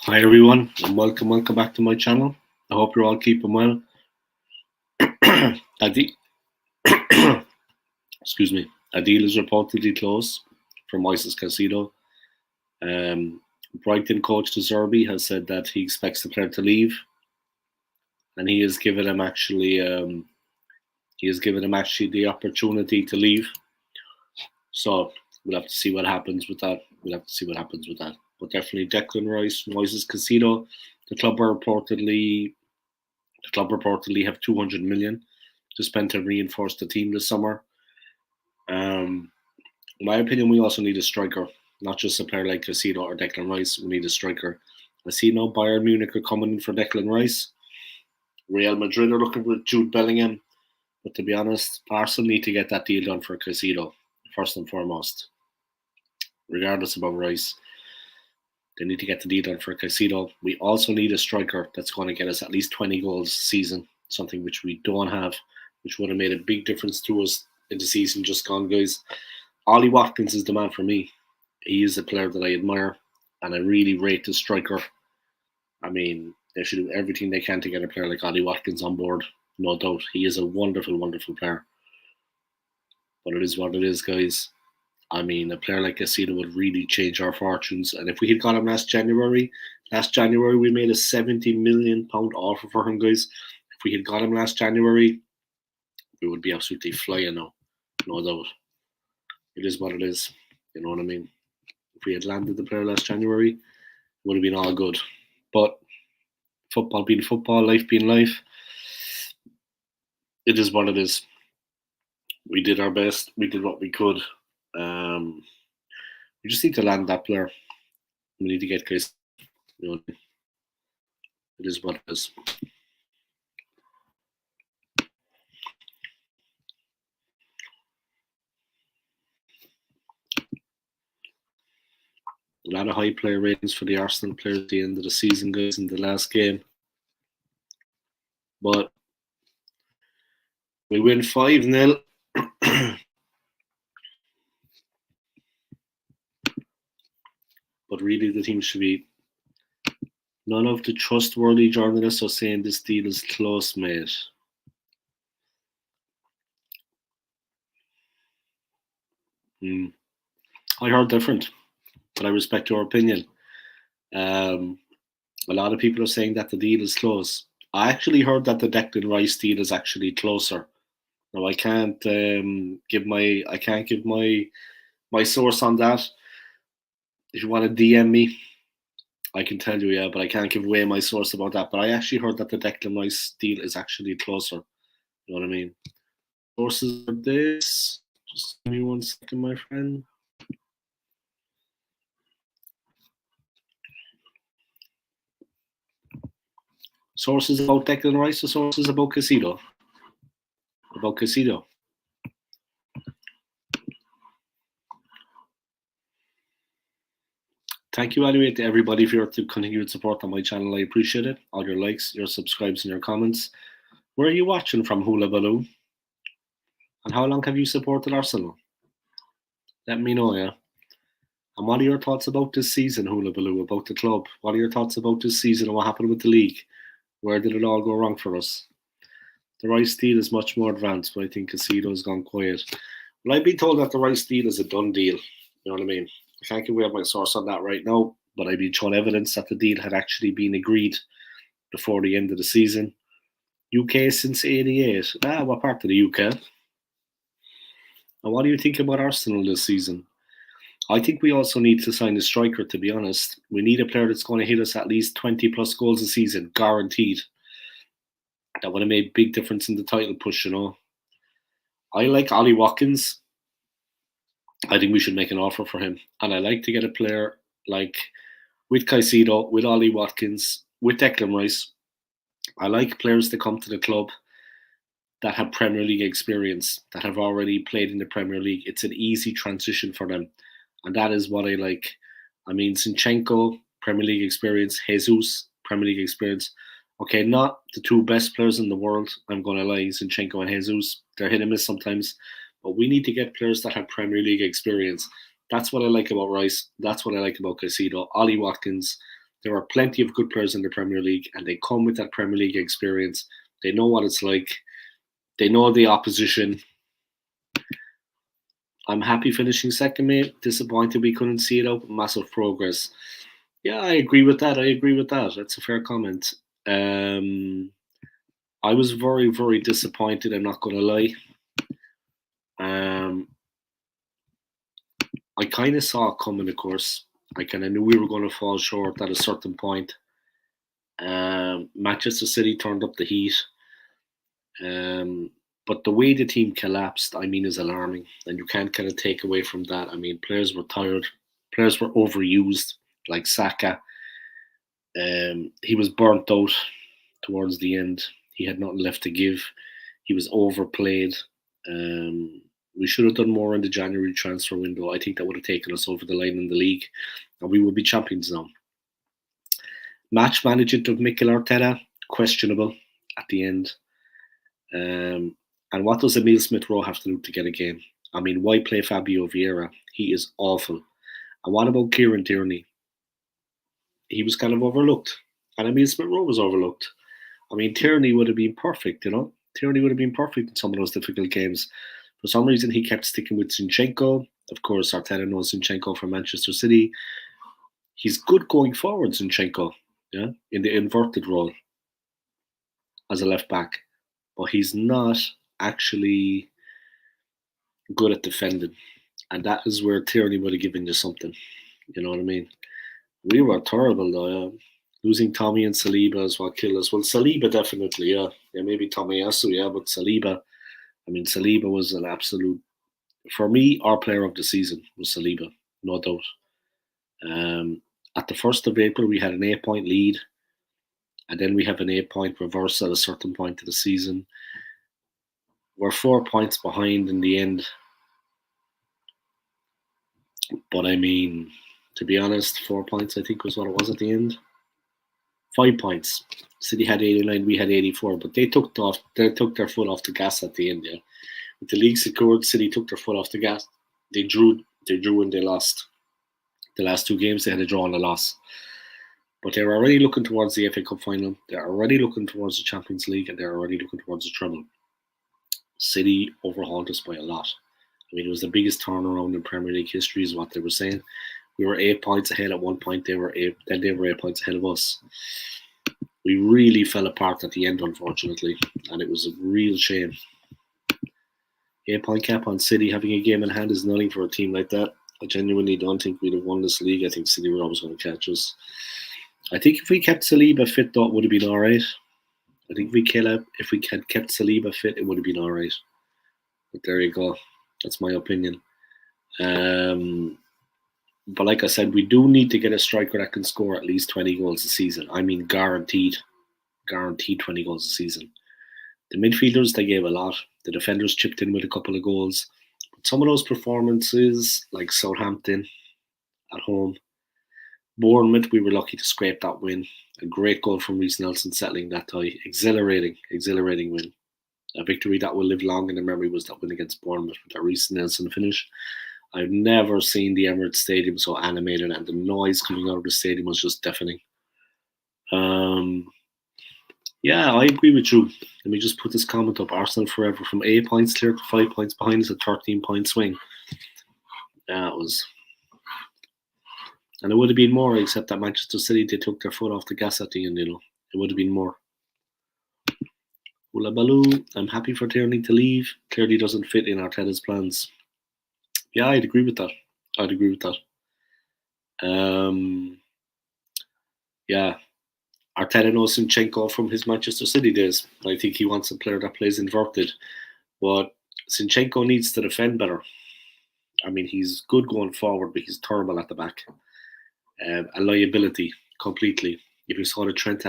Hi everyone, and welcome back to my channel. I hope you're all keeping well. A deal, excuse me, a deal is reportedly close for Moises Caicedo. Brighton coach De Zerbi has said that he expects the player to leave, and he has given him actually the opportunity to leave. So we'll have to see what happens with that. But definitely Declan Rice, Moises Caicedo, the club reportedly have 200 million to spend to reinforce the team this summer. In my opinion, we also need a striker, not just a player like Caicedo or Declan Rice. We need a striker. I see no Bayern Munich are coming in for Declan Rice. Real Madrid are looking for Jude Bellingham. But to be honest, Arsenal need to get that deal done for Caicedo, first and foremost. Regardless about Rice, they need to get the deal done for Caicedo. We also need a striker that's going to get us at least 20 goals a season, something which we don't have, which would have made a big difference to us in the season just gone, guys. Ollie Watkins is the man for me. He is a player that I admire, and I really rate the striker. I mean, they should do everything they can to get a player like Ollie Watkins on board. No doubt. He is a wonderful, wonderful player. But it is what it is, guys. I mean, a player like Caicedo would really change our fortunes. And if we had got him last January we made a £70 million offer for him, guys. If we had got him last January, we would be absolutely flying now. No doubt. It is what it is. You know what I mean? If we had landed the player last January, it would have been all good. But football being football, life being life, it is what it is. We did our best. We did what we could. We just need to land that player. We need to get Chris. You know, it is what it is. A lot of high player ratings for the Arsenal players at the end of the season, guys, in the last game. But we win 5-0. But really, the team should be. None of the trustworthy journalists are saying this deal is close, mate. I heard different, but I respect your opinion. A lot of people are saying that the deal is close. I actually heard that the Declan Rice deal is actually closer. Now I can't give my source on that. If you want to DM me, I can tell you, yeah, but I can't give away my source about that. But I actually heard that the Declan Rice deal is actually closer. You know what I mean? Sources of this. Just give me 1 second, my friend. Sources about Declan Rice or sources about Caicedo? About Caicedo. Thank you anyway to everybody for your continued support on my channel. I appreciate it. All your likes, your subscribes, and your comments. Where are you watching from, Hula Baloo? And how long have you supported Arsenal? Let me know, yeah. And what are your thoughts about this season, Hula Baloo, about the club? What are your thoughts about this season and what happened with the league? Where did it all go wrong for us? The Rice deal is much more advanced, but I think Caicedo has gone quiet. Well, I've been told that the Rice deal is a done deal. You know what I mean? I can't give away my source on that right now, but I've been shown evidence that the deal had actually been agreed before the end of the season. UK since '88. What part of the UK? And what do you think about Arsenal this season? I think we also need to sign a striker, to be honest. We need a player that's going to hit us at least 20 plus goals a season, guaranteed. That would have made a big difference in the title push, you know. I like Ollie Watkins. I think we should make an offer for him. And I like to get a player like with Caicedo, with Ollie Watkins, with Declan Rice. I like players to come to the club that have Premier League experience, that have already played in the Premier League. It's an easy transition for them. And that is what I like. I mean, Zinchenko, Premier League experience. Jesus, Premier League experience. Okay, not the two best players in the world, I'm going to lie, Zinchenko and Jesus. They're hit and miss sometimes. But we need to get players that have Premier League experience. That's what I like about Rice. That's what I like about Caicedo. Ollie Watkins. There are plenty of good players in the Premier League, and they come with that Premier League experience. They know what it's like. They know the opposition. I'm happy finishing second, mate. Disappointed we couldn't see it out. Massive progress. Yeah, I agree with that. That's a fair comment. I was very, very disappointed. I'm not going to lie. I kind of saw it coming, of course. I kind of knew we were going to fall short at a certain point. Manchester City turned up the heat. But the way the team collapsed, I mean, is alarming. And you can't kind of take away from that. I mean, players were tired. Players were overused, like Saka. He was burnt out towards the end. He had nothing left to give. He was overplayed. We should have done more in the January transfer window. I think that would have taken us over the line in the league, and we would be champions now. Match management of Mikel Arteta, questionable at the end. And what does Emile Smith-Rowe have to do to get a game? I mean, why play Fabio Vieira? He is awful. And what about Kieran Tierney? He was kind of overlooked. And Emile Smith-Rowe was overlooked. I mean, Tierney would have been perfect, you know? Tierney would have been perfect in some of those difficult games. For some reason, he kept sticking with Zinchenko. Of course, Arteta knows Zinchenko from Manchester City. He's good going forward, Zinchenko, yeah, in the inverted role as a left back. But he's not actually good at defending. And that is where Tierney would have given you something. You know what I mean? We were terrible, though, yeah. Losing Tommy and Saliba is what killed us. Well, Saliba definitely, yeah. Yeah, maybe Tomiyasu, yeah, but Saliba, I mean, Saliba was an absolute, for me, our player of the season was Saliba, no doubt. At the 1st of April, we had an 8-point lead, and then we have an 8-point reverse at a certain point of the season. We're 4 points behind in the end. But I mean, to be honest, 4 points, I think, was what it was at the end. 5 points. City had 89, we had 84, but they took their foot off the gas at the end, yeah. With the league secured, City took their foot off the gas. They drew and they lost. The last 2 games, they had a draw and a loss. But they're already looking towards the FA Cup final. They're already looking towards the Champions League, and they're already looking towards the treble. City overhauled us by a lot. I mean, it was the biggest turnaround in Premier League history, is what they were saying. We were 8 points ahead at one point. They were 8 points ahead of us. We really fell apart at the end, unfortunately, and it was a real shame. 8-point cap on City. Having a game in hand is nothing for a team like that. I genuinely don't think we'd have won this league. I think City were always going to catch us. I think if we kept Saliba fit, though, it would have been all right. I think if we had kept Saliba fit, it would have been all right. But there you go. That's my opinion. But like I said, we do need to get a striker that can score at least 20 goals a season. I mean, guaranteed 20 goals a season. The midfielders, they gave a lot. The defenders chipped in with a couple of goals. But some of those performances, like Southampton at home, Bournemouth, we were lucky to scrape that win. A great goal from Reece Nelson settling that tie. Exhilarating win. A victory that will live long in the memory was that win against Bournemouth with that Reece Nelson finish. I've never seen the Emirates Stadium so animated, and the noise coming out of the stadium was just deafening. Yeah, I agree with you. Let me just put this comment up. Arsenal forever. From 8 points clear to 5 points behind is a 13-point swing. Yeah, it was. And it would have been more, except that Manchester City, they took their foot off the gas at the end, you know. It would have been more. Hula Baloo, I'm happy for Tierney to leave. Clearly doesn't fit in Arteta's plans. Yeah, I'd agree with that. Yeah, Arteta knows Zinchenko from his Manchester City days. I think he wants a player that plays inverted. But Zinchenko needs to defend better. I mean, he's good going forward, but he's terrible at the back. A liability, completely. If you saw the Trent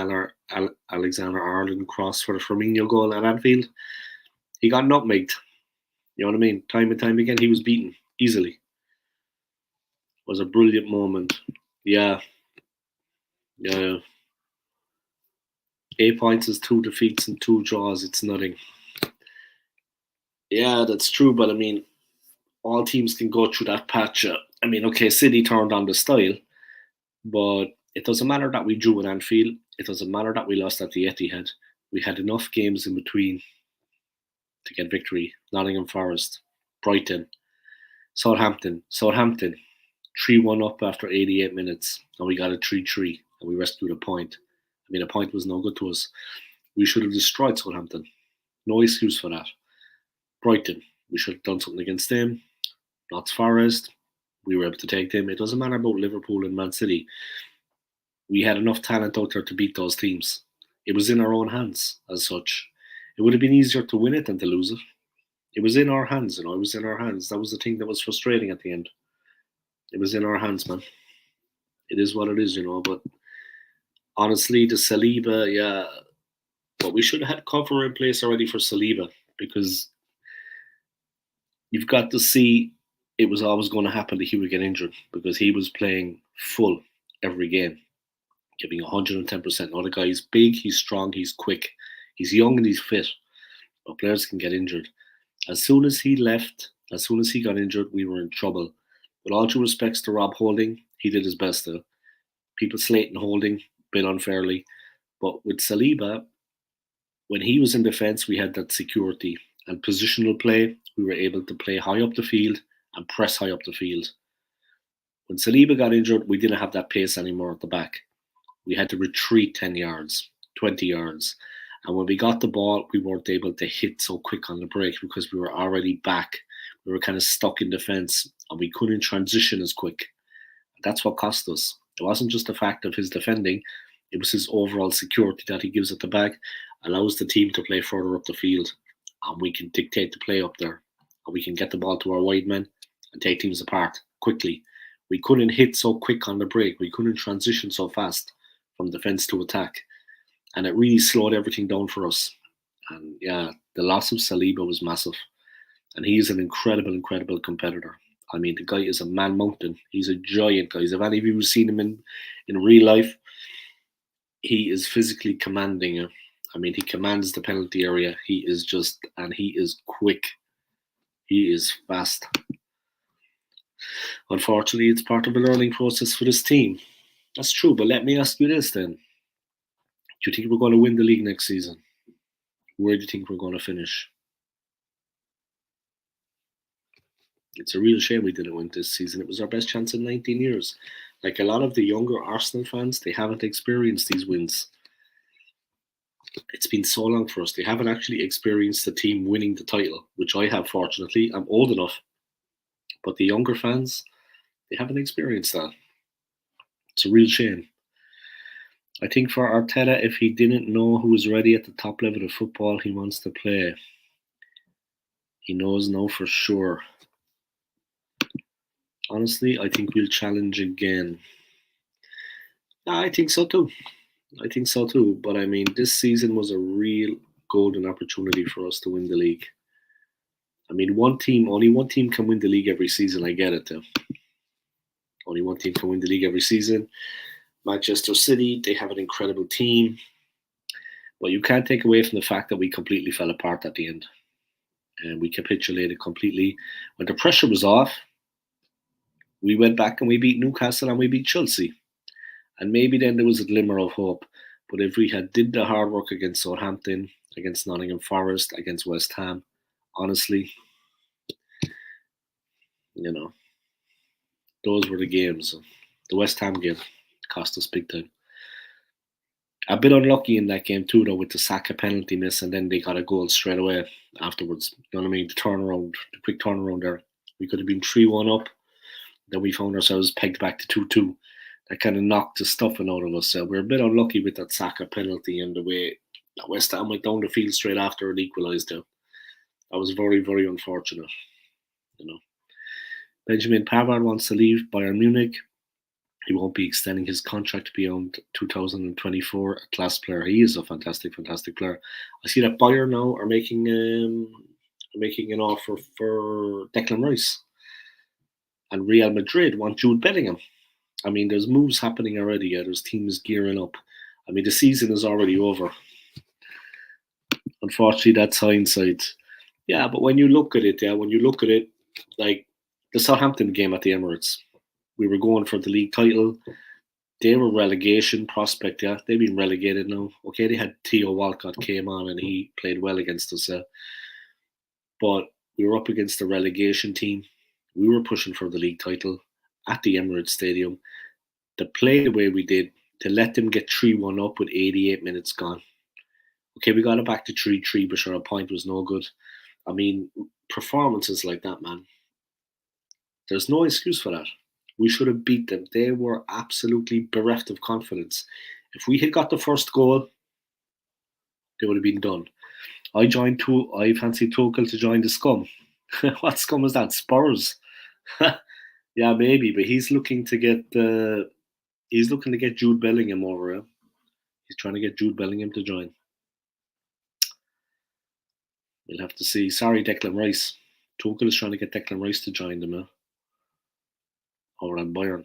Alexander-Arnold cross for the Firmino goal at Anfield, he got nutmegged. You know what I mean? Time and time again, he was beaten easily. It was a brilliant moment. Yeah. 8 points is 2 defeats and 2 draws. It's nothing. Yeah, that's true. But I mean, all teams can go through that patch. I mean, okay, City turned on the style, but It doesn't matter that we drew at Anfield. It doesn't matter that we lost at the Etihad. We had enough games in between to get victory. Nottingham Forest, Brighton, Southampton. 3-1 up after 88 minutes, and we got a 3-3, and we rescued a point. I mean, a point was no good to us. We should have destroyed Southampton. No excuse for that. Brighton, we should have done something against them. Notts Forest, we were able to take them. It doesn't matter about Liverpool and Man City. We had enough talent out there to beat those teams. It was in our own hands, as such. It would have been easier to win it than to lose it. It was in our hands, It was in our hands. That was the thing that was frustrating at the end. It was in our hands, man. It is what it is, But honestly, the Saliba, yeah. But we should have had cover in place already for Saliba, because you've got to see it was always going to happen that he would get injured, because he was playing full every game, giving 110%. Now the guy is big, he's strong, he's quick, he's young and he's fit, but players can get injured. As soon as he left, as soon as he got injured, we were in trouble. With all due respects to Rob Holding, he did his best though. People slating Holding a bit unfairly, but with Saliba, when he was in defence, we had that security and positional play. We were able to play high up the field and press high up the field. When Saliba got injured, we didn't have that pace anymore at the back. We had to retreat 10 yards, 20 yards. And when we got the ball, we weren't able to hit so quick on the break because we were already back. We were kind of stuck in defence and we couldn't transition as quick. That's what cost us. It wasn't just the fact of his defending, it was his overall security that he gives at the back, allows the team to play further up the field, and we can dictate the play up there. And we can get the ball to our wide men and take teams apart quickly. We couldn't hit so quick on the break. We couldn't transition so fast from defence to attack. And it really slowed everything down for us. And yeah, the loss of Saliba was massive. And he is an incredible, incredible competitor. I mean, the guy is a man mountain. He's a giant, guys. If any of you have seen him in real life, he is physically commanding. I mean, he commands the penalty area. He is quick. He is fast. Unfortunately, it's part of the learning process for this team. That's true, but let me ask you this then. Do you think we're going to win the league next season? Where do you think we're going to finish? It's a real shame we didn't win this season. It was our best chance in 19 years. Like a lot of the younger Arsenal fans, they haven't experienced these wins. It's been so long for us. They haven't actually experienced the team winning the title, which I have, fortunately. I'm old enough. But the younger fans, they haven't experienced that. It's a real shame. I think for Arteta, if he didn't know who was ready at the top level of football he wants to play, he knows now for sure. Honestly, I think we'll challenge again. I think so too. But I mean, this season was a real golden opportunity for us to win the league. I mean, only one team can win the league every season. I get it though. Only one team can win the league every season. Manchester City, they have an incredible team. But you can't take away from the fact that we completely fell apart at the end. And we capitulated completely. When the pressure was off, we went back and we beat Newcastle and we beat Chelsea. And maybe then there was a glimmer of hope. But if we had did the hard work against Southampton, against Nottingham Forest, against West Ham, honestly, those were the games. The West Ham game cost us big time. A bit unlucky in that game too, though, with the Saka penalty miss, and then they got a goal straight away afterwards. You know what I mean? The quick turnaround there. We could have been 3-1 up. Then we found ourselves pegged back to 2-2. That kind of knocked the stuffing out of us. We're a bit unlucky with that Saka penalty and the way that West Ham went down the field straight after and equalised them. That was very, very unfortunate. Benjamin Pavard wants to leave Bayern Munich. He won't be extending his contract beyond 2024. A class player. He is a fantastic, fantastic player. I see that Bayern now are making an offer for Declan Rice. And Real Madrid want Jude Bellingham. I mean, there's moves happening already. There's teams gearing up. I mean, the season is already over. Unfortunately, that's hindsight. Yeah, but when you look at it, like the Southampton game at the Emirates, we were going for the league title. They were relegation prospect, yeah. They've been relegated now. Okay, they had Theo Walcott came on and he played well against us, but we were up against the relegation team. We were pushing for the league title at the Emirates Stadium. To play the way we did, to let them get 3-1 up with 88 minutes gone. Okay, we got it back to 3-3, but sure, a point was no good. I mean, performances like that, man, there's no excuse for that. We should have beat them. They were absolutely bereft of confidence. If we had got the first goal, they would have been done. I fancied Tuchel to join the scum. What scum is that? Spurs. Yeah, maybe, but he's looking to get Jude Bellingham over. He's trying to get Jude Bellingham to join. We'll have to see. Sorry, Declan Rice. Tuchel is trying to get Declan Rice to join them over on Bayern.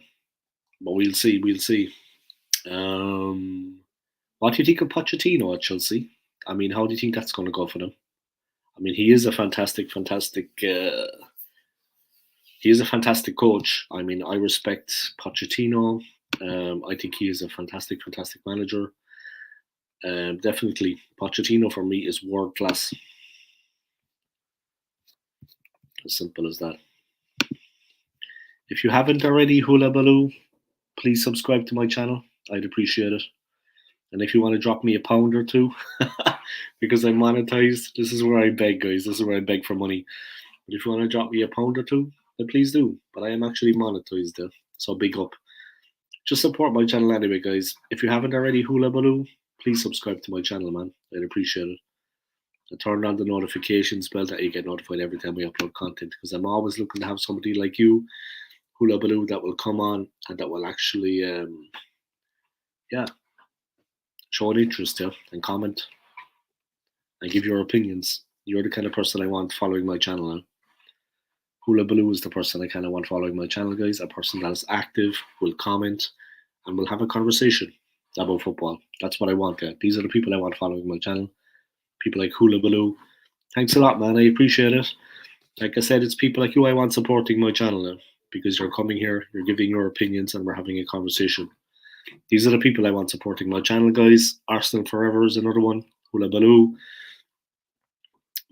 But we'll see. We'll see. What do you think of Pochettino at Chelsea? I mean, how do you think that's going to go for them? I mean, he is a fantastic coach. I mean, I respect Pochettino. I think he is a fantastic manager. Definitely, Pochettino for me is world class. As simple as that. If you haven't already, Hula Baloo, please subscribe to my channel. I'd appreciate it. And if you want to drop me a pound or two, because I'm monetized, this is where I beg, guys. This is where I beg for money. But if you want to drop me a pound or two, then please do. But I am actually monetized there, so big up. Just support my channel anyway, guys. If you haven't already, Hula Baloo, please subscribe to my channel, man. I'd appreciate it. And turn on the notifications bell that you get notified every time we upload content, because I'm always looking to have somebody like you, Hula Baloo, that will come on and that will actually, show an interest, and comment and give your opinions. You're the kind of person I want following my channel. Hula Baloo is the person I kind of want following my channel, guys. A person that is active, will comment, and will have a conversation about football. That's what I want. These are the people I want following my channel. People like Hula Baloo. Thanks a lot, man. I appreciate it. Like I said, it's people like you I want supporting my channel now, because you're coming here, you're giving your opinions, and we're having a conversation. These are the people I want supporting my channel, guys. Arsenal Forever is another one. Hula Baloo.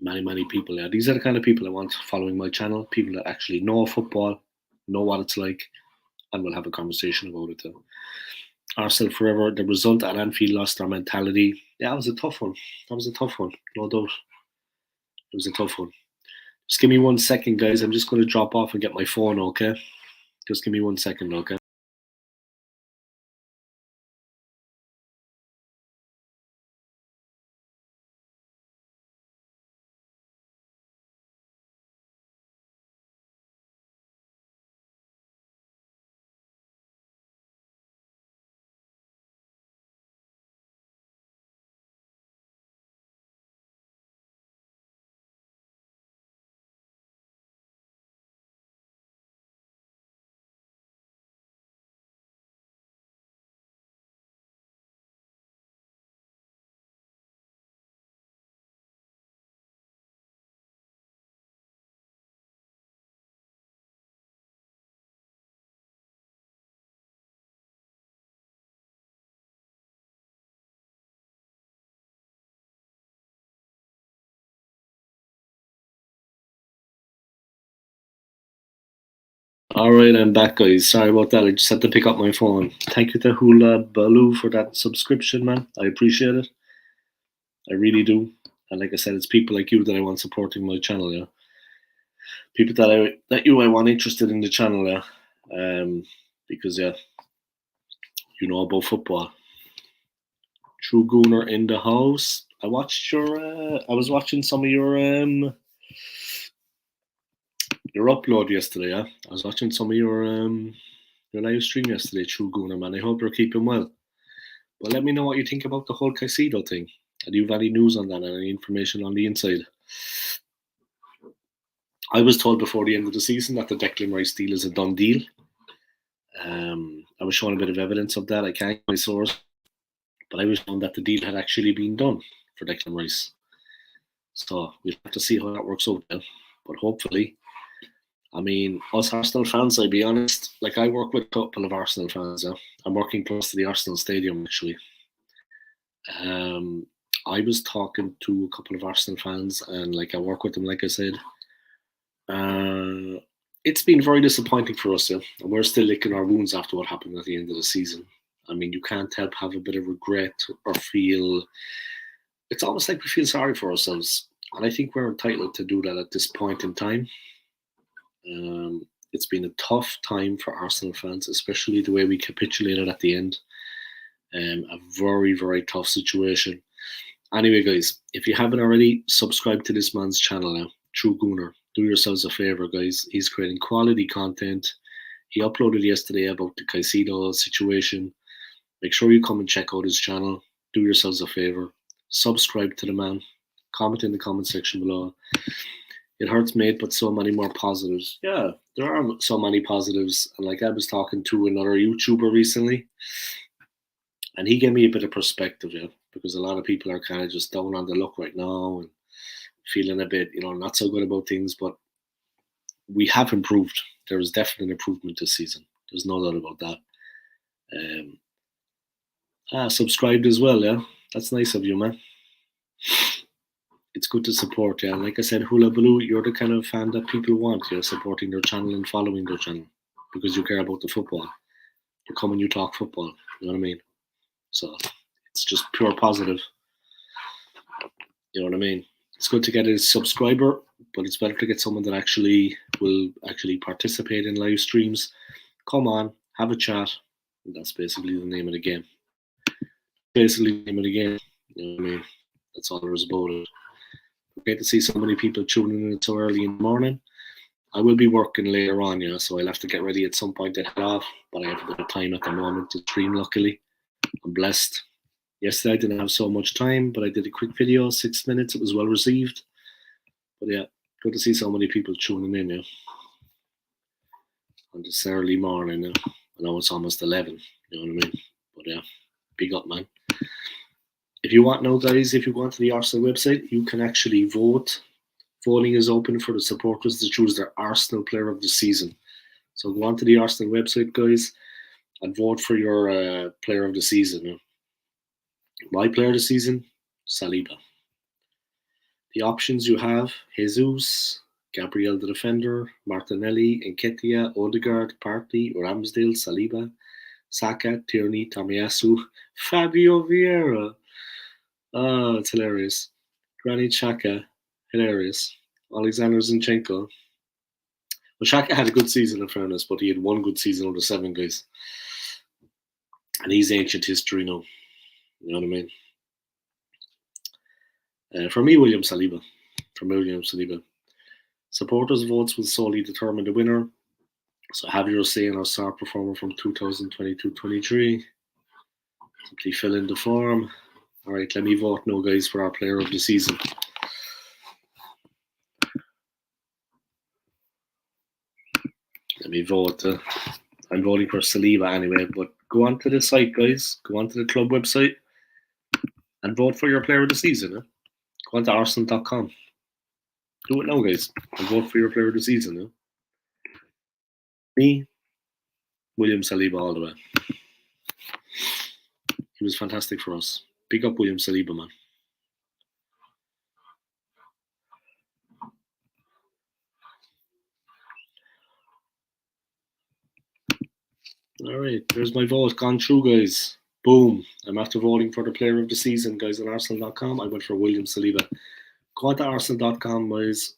Many people. Yeah, these are the kind of people I want following my channel. People that actually know football, know what it's like, and will have a conversation about it. Arsenal Forever. The result at Anfield lost our mentality. Yeah, it was a tough one. No doubt. It was a tough one. Just give me 1 second, guys. I'm just going to drop off and get my phone, okay? Just give me 1 second, okay? Alright, I'm back, guys. Sorry about that. I just had to pick up my phone. Thank you to Hula Baloo for that subscription, man. I appreciate it. I really do. And like I said, it's people like you that I want supporting my channel, yeah. People that I want interested in the channel, yeah. Because you know about football. True Gooner in the house. I was watching some of your upload yesterday, yeah. I was watching some of your live stream yesterday, True Gooner, man. I hope you're keeping well. But let me know what you think about the whole Caicedo thing. Do you have any news on that and any information on the inside? I was told before the end of the season that the Declan Rice deal is a done deal. I was shown a bit of evidence of that. I can't get my source, but I was shown that the deal had actually been done for Declan Rice. So we'll have to see how that works out then. But hopefully, I mean, us Arsenal fans, I'll be honest, like I work with a couple of Arsenal fans. I'm working close to the Arsenal stadium actually. Um, I was talking to a couple of Arsenal fans, and like I work with them, like I said. Uh, it's been very disappointing for us, yeah. And we're still licking our wounds after what happened at the end of the season. I mean, you can't help have a bit of regret or feel. It's almost like we feel sorry for ourselves, and I think we're entitled to do that at this point in time. It's been a tough time for Arsenal fans, especially the way we capitulated at the end. A very, very tough situation. Anyway, guys, if you haven't already, subscribe to this man's channel now, True Gooner. Do yourselves a favor, guys. He's creating quality content. He uploaded yesterday about the Caicedo situation. Make sure you come and check out his channel. Do yourselves a favor. Subscribe to the man. Comment in the comment section below. It hurts, mate, but so many more positives. Yeah, there are so many positives. And like I was talking to another YouTuber recently, and he gave me a bit of perspective, yeah, because a lot of people are kind of just down on the luck right now and feeling a bit, not so good about things. But we have improved. There is definite improvement this season. There's no doubt about that. Subscribed as well, yeah. That's nice of you, man. It's good to support, yeah. And like I said, Hula Baloo, you're the kind of fan that people want, yeah, supporting their channel and following their channel because you care about the football. You come and you talk football, you know what I mean? So it's just pure positive. You know what I mean? It's good to get a subscriber, but it's better to get someone that actually will actually participate in live streams. Come on, have a chat. And that's basically the name of the game. Basically the name of the game. You know what I mean? That's all there is about it. Great to see so many people tuning in so early in the morning. I will be working later on, so I'll have to get ready at some point to head off. But I have a bit of time at the moment to stream, luckily. I'm blessed. Yesterday I didn't have so much time, but I did a quick video, 6 minutes. It was well received. But yeah, good to see so many people tuning in, on this early morning. I know it's almost 11, you know what I mean? But yeah, big up, man. If you want now, guys, if you go onto the Arsenal website, you can actually vote. Voting is open for the supporters to choose their Arsenal player of the season. So go onto the Arsenal website, guys, and vote for your player of the season. My player of the season, Saliba. The options you have: Jesus, Gabriel the defender, Martinelli, Nketiah, Odegaard, Partey, Ramsdale, Saliba, Saka, Tierney, Tomiyasu, Fabio Vieira. Oh, it's hilarious. Granit Xhaka, hilarious. Alexander Zinchenko. Well, Xhaka had a good season, in fairness, but he had one good season out of 7 guys. And he's ancient history now. You know what I mean? For me, William Saliba. Supporters' votes will solely determine the winner. So have your say in our star performer from 2022-23. Simply fill in the form. All right, let me vote now, guys, for our player of the season. Let me vote. I'm voting for Saliba anyway, but go onto the site, guys. Go onto the club website and vote for your player of the season. Go onto Arsenal.com. Do it now, guys, and vote for your player of the season. Me, William Saliba, all the way. He was fantastic for us. Big up William Saliba, man. All right, there's my vote gone through, guys. Boom. I'm after voting for the player of the season, guys, on Arsenal.com. I went for William Saliba. Go on to Arsenal.com, guys.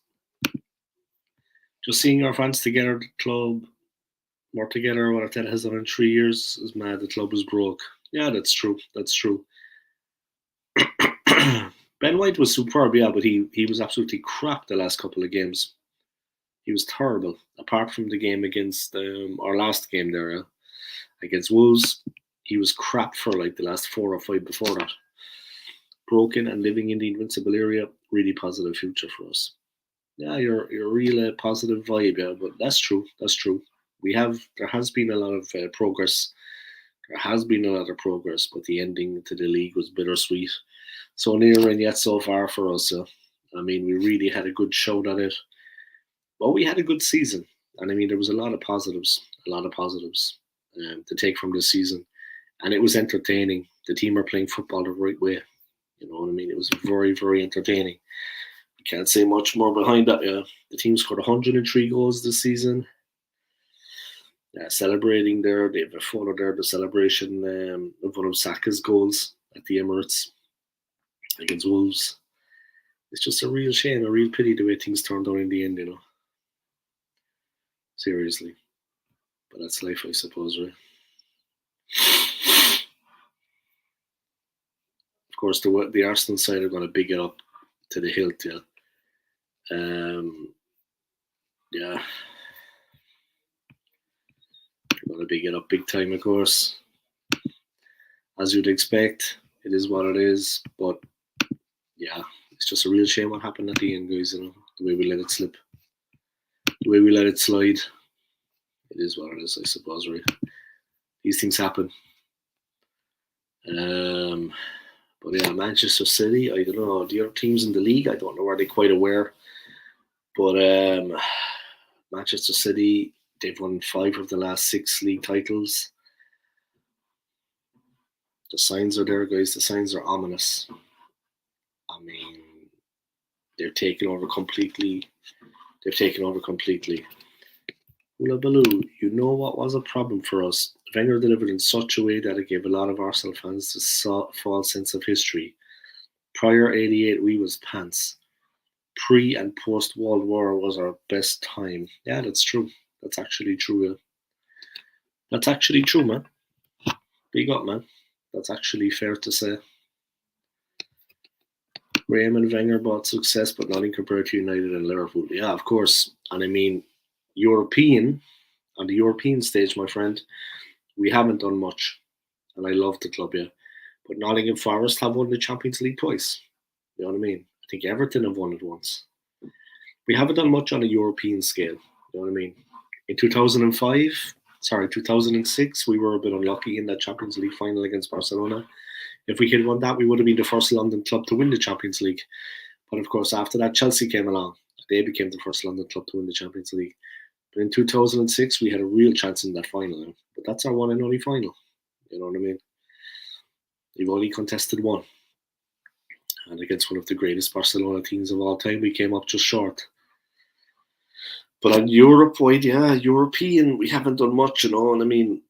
Just seeing our fans together, the club, more together, what Arteta has done in 3 years is mad. The club was broke. Yeah, that's true. That's true. Ben White was superb, yeah, but he was absolutely crap the last couple of games. He was terrible, apart from the game against our last game there, against Wolves. He was crap for like the last 4 or 5 before that. Broken and living in the invincible area, really positive future for us. Yeah, you're a real positive vibe, yeah, but that's true. That's true. There has been a lot of progress. There has been a lot of progress, but the ending to the league was bittersweet. So near and yet so far for us. I mean, we really had a good shout at it. But we had a good season. And I mean, there was a lot of positives, to take from this season. And it was entertaining. The team are playing football the right way. You know what I mean? It was very, very entertaining. Can't say much more behind that. Yeah, the team scored 103 goals this season. Celebrating there, they have a photo there, the celebration of one of Saka's goals at the Emirates against Wolves. It's just a real shame, a real pity the way things turned out in the end, you know. Seriously. But that's life, I suppose, right? Of course, the Arsenal side are going to big it up to the hilt, yeah. Yeah. They're going to big it up big time, of course. As you'd expect, it is what it is. But, yeah, it's just a real shame what happened at the end, guys, you know, the way we let it slip. The way we let it slide. It is what it is, I suppose, right? These things happen. But yeah, Manchester City, I don't know. The other teams in the league, I don't know, are they quite aware? But Manchester City, they've won 5 of the last 6 league titles. The signs are there, guys. The signs are ominous. I mean, they're taking over completely. They've taken over completely. Hula Baloo, you know what was a problem for us? Wenger delivered in such a way that it gave a lot of Arsenal fans this false sense of history. Prior 88, we was pants. Pre and post World War was our best time. Yeah, that's true. That's actually true. Yeah. That's actually true, man. Big up, man. That's actually fair to say. Raymond Wenger brought success, but nothing compared to United and Liverpool. Yeah, of course. And I mean, on the European stage, my friend, we haven't done much. And I love the club, yeah. But Nottingham Forest have won the Champions League twice. You know what I mean? I think Everton have won it once. We haven't done much on a European scale. You know what I mean? In 2006, we were a bit unlucky in that Champions League final against Barcelona. If we had won that, we would have been the first London club to win the Champions League. But of course, after that, Chelsea came along. They became the first London club to win the Champions League. But in 2006, we had a real chance in that final. But that's our one and only final. You know what I mean? We've only contested one. And against one of the greatest Barcelona teams of all time, we came up just short. But on Europe-wide, yeah, European, we haven't done much, you know. And I mean,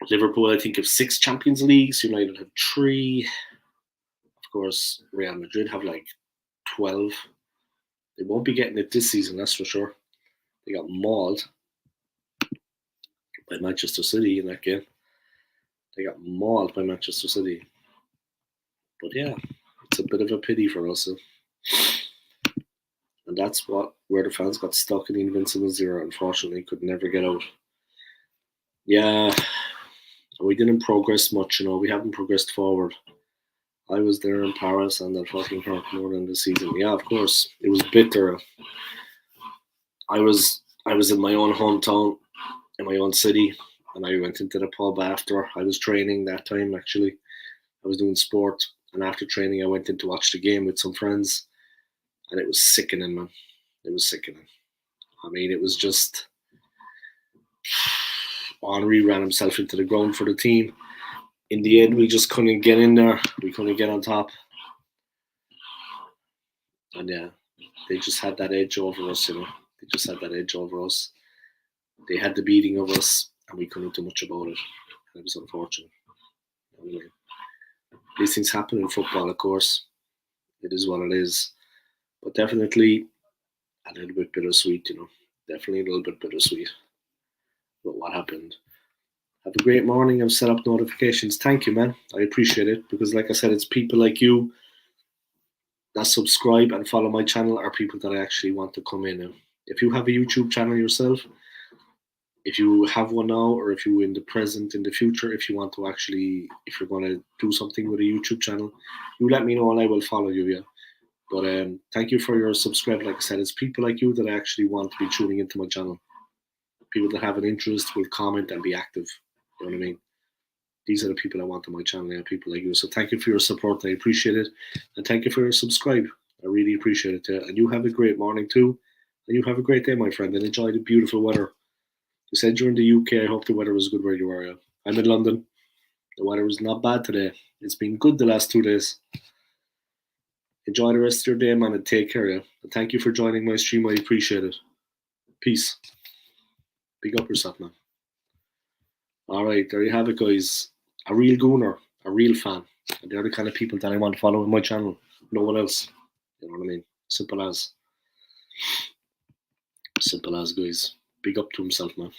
Liverpool, I think, have 6 Champions Leagues. United have 3. Of course, Real Madrid have like 12. They won't be getting it this season, that's for sure. They got mauled by Manchester City in that game. They got mauled by Manchester City. But yeah, it's a bit of a pity for us. And that's where the fans got stuck in the Invincible Zero, unfortunately, could never get out. Yeah, we didn't progress much, you know, we haven't progressed forward. I was there in Paris and that fucking hurt more than the season. Yeah, of course, it was bitter. I was in my own hometown, in my own city, and I went into the pub after. I was training that time, actually. I was doing sport, and after training, I went in to watch the game with some friends, and it was sickening, man. It was sickening. I mean, it was just... Henry ran himself into the ground for the team. In the end, we just couldn't get in there. We couldn't get on top. And yeah, they just had that edge over us, you know. They just had that edge over us. They had the beating of us, and we couldn't do much about it. And it was unfortunate. Anyway, these things happen in football, of course. It is what it is. But definitely a little bit bittersweet, you know. Definitely a little bit bittersweet. But what happened? Have a great morning. I've set up notifications. Thank you, man. I appreciate it because, like I said, it's people like you that subscribe and follow my channel are people that I actually want to come in. And if you have a YouTube channel yourself, if you have one now, or if you in the present, in the future, if you want to actually, if you're going to do something with a YouTube channel, you let me know and I will follow you. Yeah. But thank you for your subscribe. Like I said, it's people like you that I actually want to be tuning into my channel. People that have an interest will comment and be active. You know what I mean? These are the people I want on my channel, yeah, people like you. So thank you for your support. I appreciate it. And thank you for your subscribe. I really appreciate it. And you have a great morning too. And you have a great day, my friend, and enjoy the beautiful weather. You said you're in the UK. I hope the weather was good where you are. Yeah. I'm in London. The weather was not bad today. It's been good the last 2 days. Enjoy the rest of your day, man, and take care. Yeah. And thank you for joining my stream. I appreciate it. Peace. Big up yourself, man. All right, there you have it, guys. A real gooner, a real fan. And they're the kind of people that I want to follow in my channel. No one else. You know what I mean? Simple as. Simple as, guys. Big up to himself, man.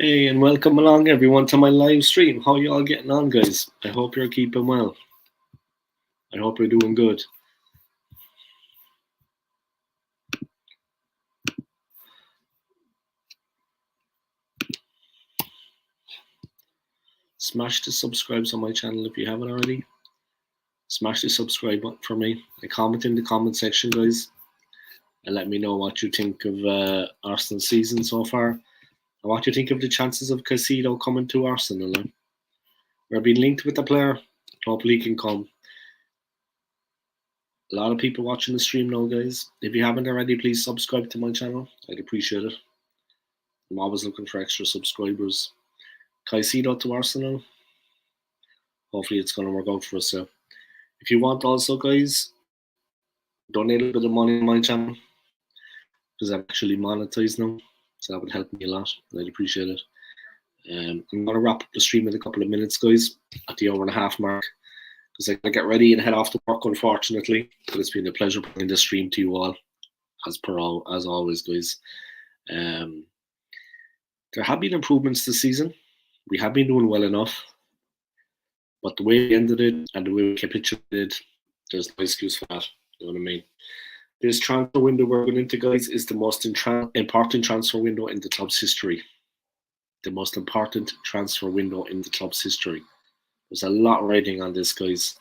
Hey, and welcome along everyone to my live stream. How you all getting on, guys? I hope you're keeping well. I hope you're doing good. Smash the subscribe on my channel if you haven't already. Smash the subscribe button for me. And comment in the comment section, guys, and let me know what you think of Arsenal's season so far, and what you think of the chances of Caicedo coming to Arsenal. We're being linked with the player. Hopefully he can come. A lot of people watching the stream now, guys. If you haven't already, please subscribe to my channel. I'd appreciate it. I'm always looking for extra subscribers. Caicedo to Arsenal. Hopefully it's going to work out for us. So if you want also, guys, donate a bit of money on my channel because I'm actually monetized now. So that would help me a lot. I'd appreciate it. I'm going to wrap up the stream in a couple of minutes, guys, at the hour and a half mark, because I got to get ready and head off to work, unfortunately. But it's been a pleasure bringing this stream to you all, as always, guys. There have been improvements this season. We have been doing well enough. But the way we ended it and the way we capitulated, there's no excuse for that. You know what I mean? This transfer window we're going into, guys, is the most important transfer window in the club's history. The most important transfer window in the club's history. There's a lot riding on this, guys.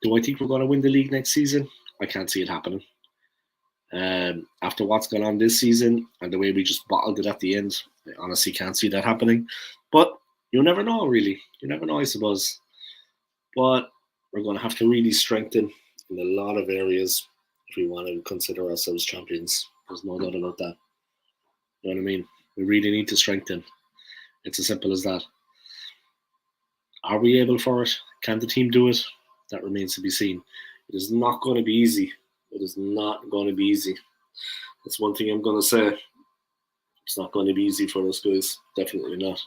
Do I think we're going to win the league next season? I can't see it happening. After what's gone on this season and the way we just bottled it at the end, I honestly can't see that happening. But you never know, really. You never know, I suppose. But we're going to have to really strengthen in a lot of areas if we want to consider ourselves champions. There's no doubt about that. You know what I mean? We really need to strengthen. It's as simple as that. Are we able for it? Can the team do it? That remains to be seen. It is not going to be easy. It is not going to be easy. That's one thing I'm going to say. It's not going to be easy for us, guys. Definitely not.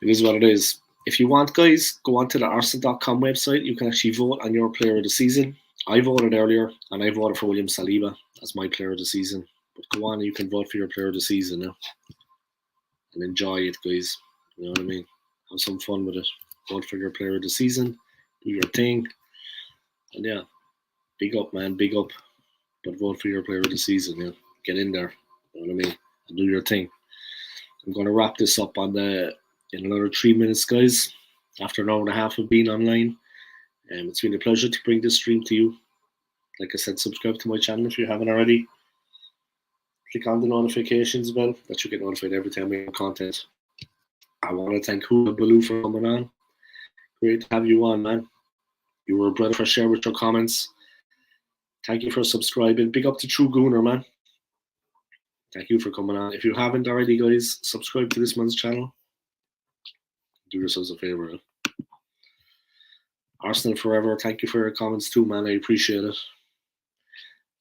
It is what it is. If you want, guys, go on to the Arsenal.com website. You can actually vote on your player of the season. I voted earlier, and I voted for William Saliba as my player of the season. But go on, you can vote for your player of the season now. And enjoy it, guys. You know what I mean? Have some fun with it. Vote for your player of the season. Do your thing. And yeah, big up, man. Big up. But vote for your player of the season. Yeah, get in there. You know what I mean? And do your thing. I'm going to wrap this up in another 3 minutes, guys. After an hour and a half of being online. It's been a pleasure to bring this stream to you. Like I said, subscribe to my channel if you haven't already. Click on the notifications bell that you get notified every time we have content. I want to thank Hula Baloo for coming on. Great to have you on, man. You were a breath of fresh air with your comments. Thank you for subscribing. Big up to True Gooner, man. Thank you for coming on. If you haven't already, guys, subscribe to this man's channel. Do yourselves a favor. Arsenal forever. Thank you for your comments too, man. I appreciate it.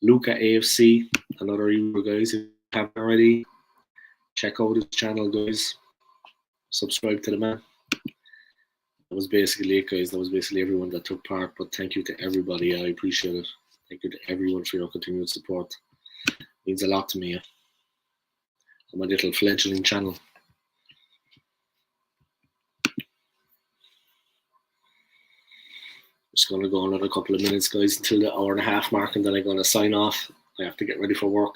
Luca AFC, another Euro, guys. If you haven't already, check out his channel, guys. Subscribe to the man. That was basically it, guys. That was basically everyone that took part. But thank you to everybody. I appreciate it. Thank you to everyone for your continued support. It means a lot to me. On my little fledgling channel. Just going to go another couple of minutes, guys, until the hour and a half mark, and then I'm going to sign off. I have to get ready for work.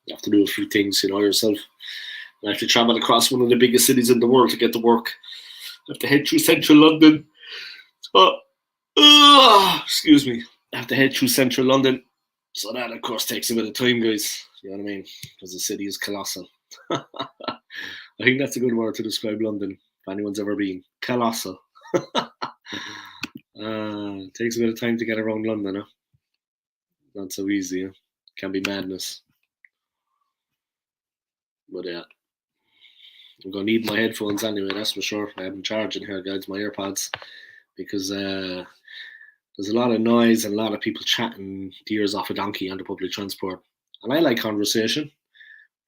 You have to do a few things, you know yourself. I have to travel across one of the biggest cities in the world to get to work. I have to head through central London. Excuse me. I have to head through central London. So that, of course, takes a bit of time, guys. You know what I mean? Because the city is colossal. I think that's a good word to describe London, if anyone's ever been. Colossal. It takes a bit of time to get around London, huh? Not so easy, huh? Can be madness. But yeah, I'm going to need my headphones anyway, that's for sure. I have them charging here, guys, my AirPods, because there's a lot of noise and a lot of people chatting the ears off a donkey on the public transport. And I like conversation,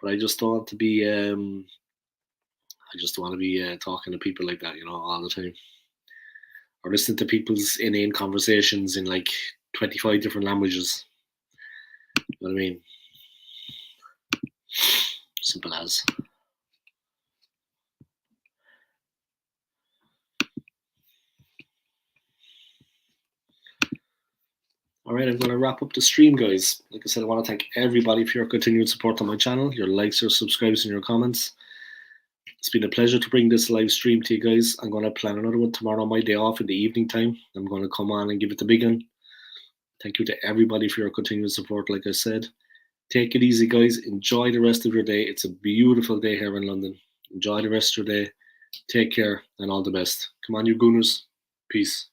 but I just don't want to be talking to people like that, you know, all the time. Or listening to people's inane conversations in like 25 different languages. You know what I mean? Simple as. All right, I'm going to wrap up the stream, guys. Like I said, I want to thank everybody for your continued support on my channel, your likes, your subscribes, and your comments. It's been a pleasure to bring this live stream to you guys. I'm going to plan another one tomorrow on my day off in the evening time. I'm going to come on and give it the big one. Thank you to everybody for your continued support, like I said. Take it easy, guys. Enjoy the rest of your day. It's a beautiful day here in London. Enjoy the rest of your day. Take care and all the best. Come on, you Gooners. Peace.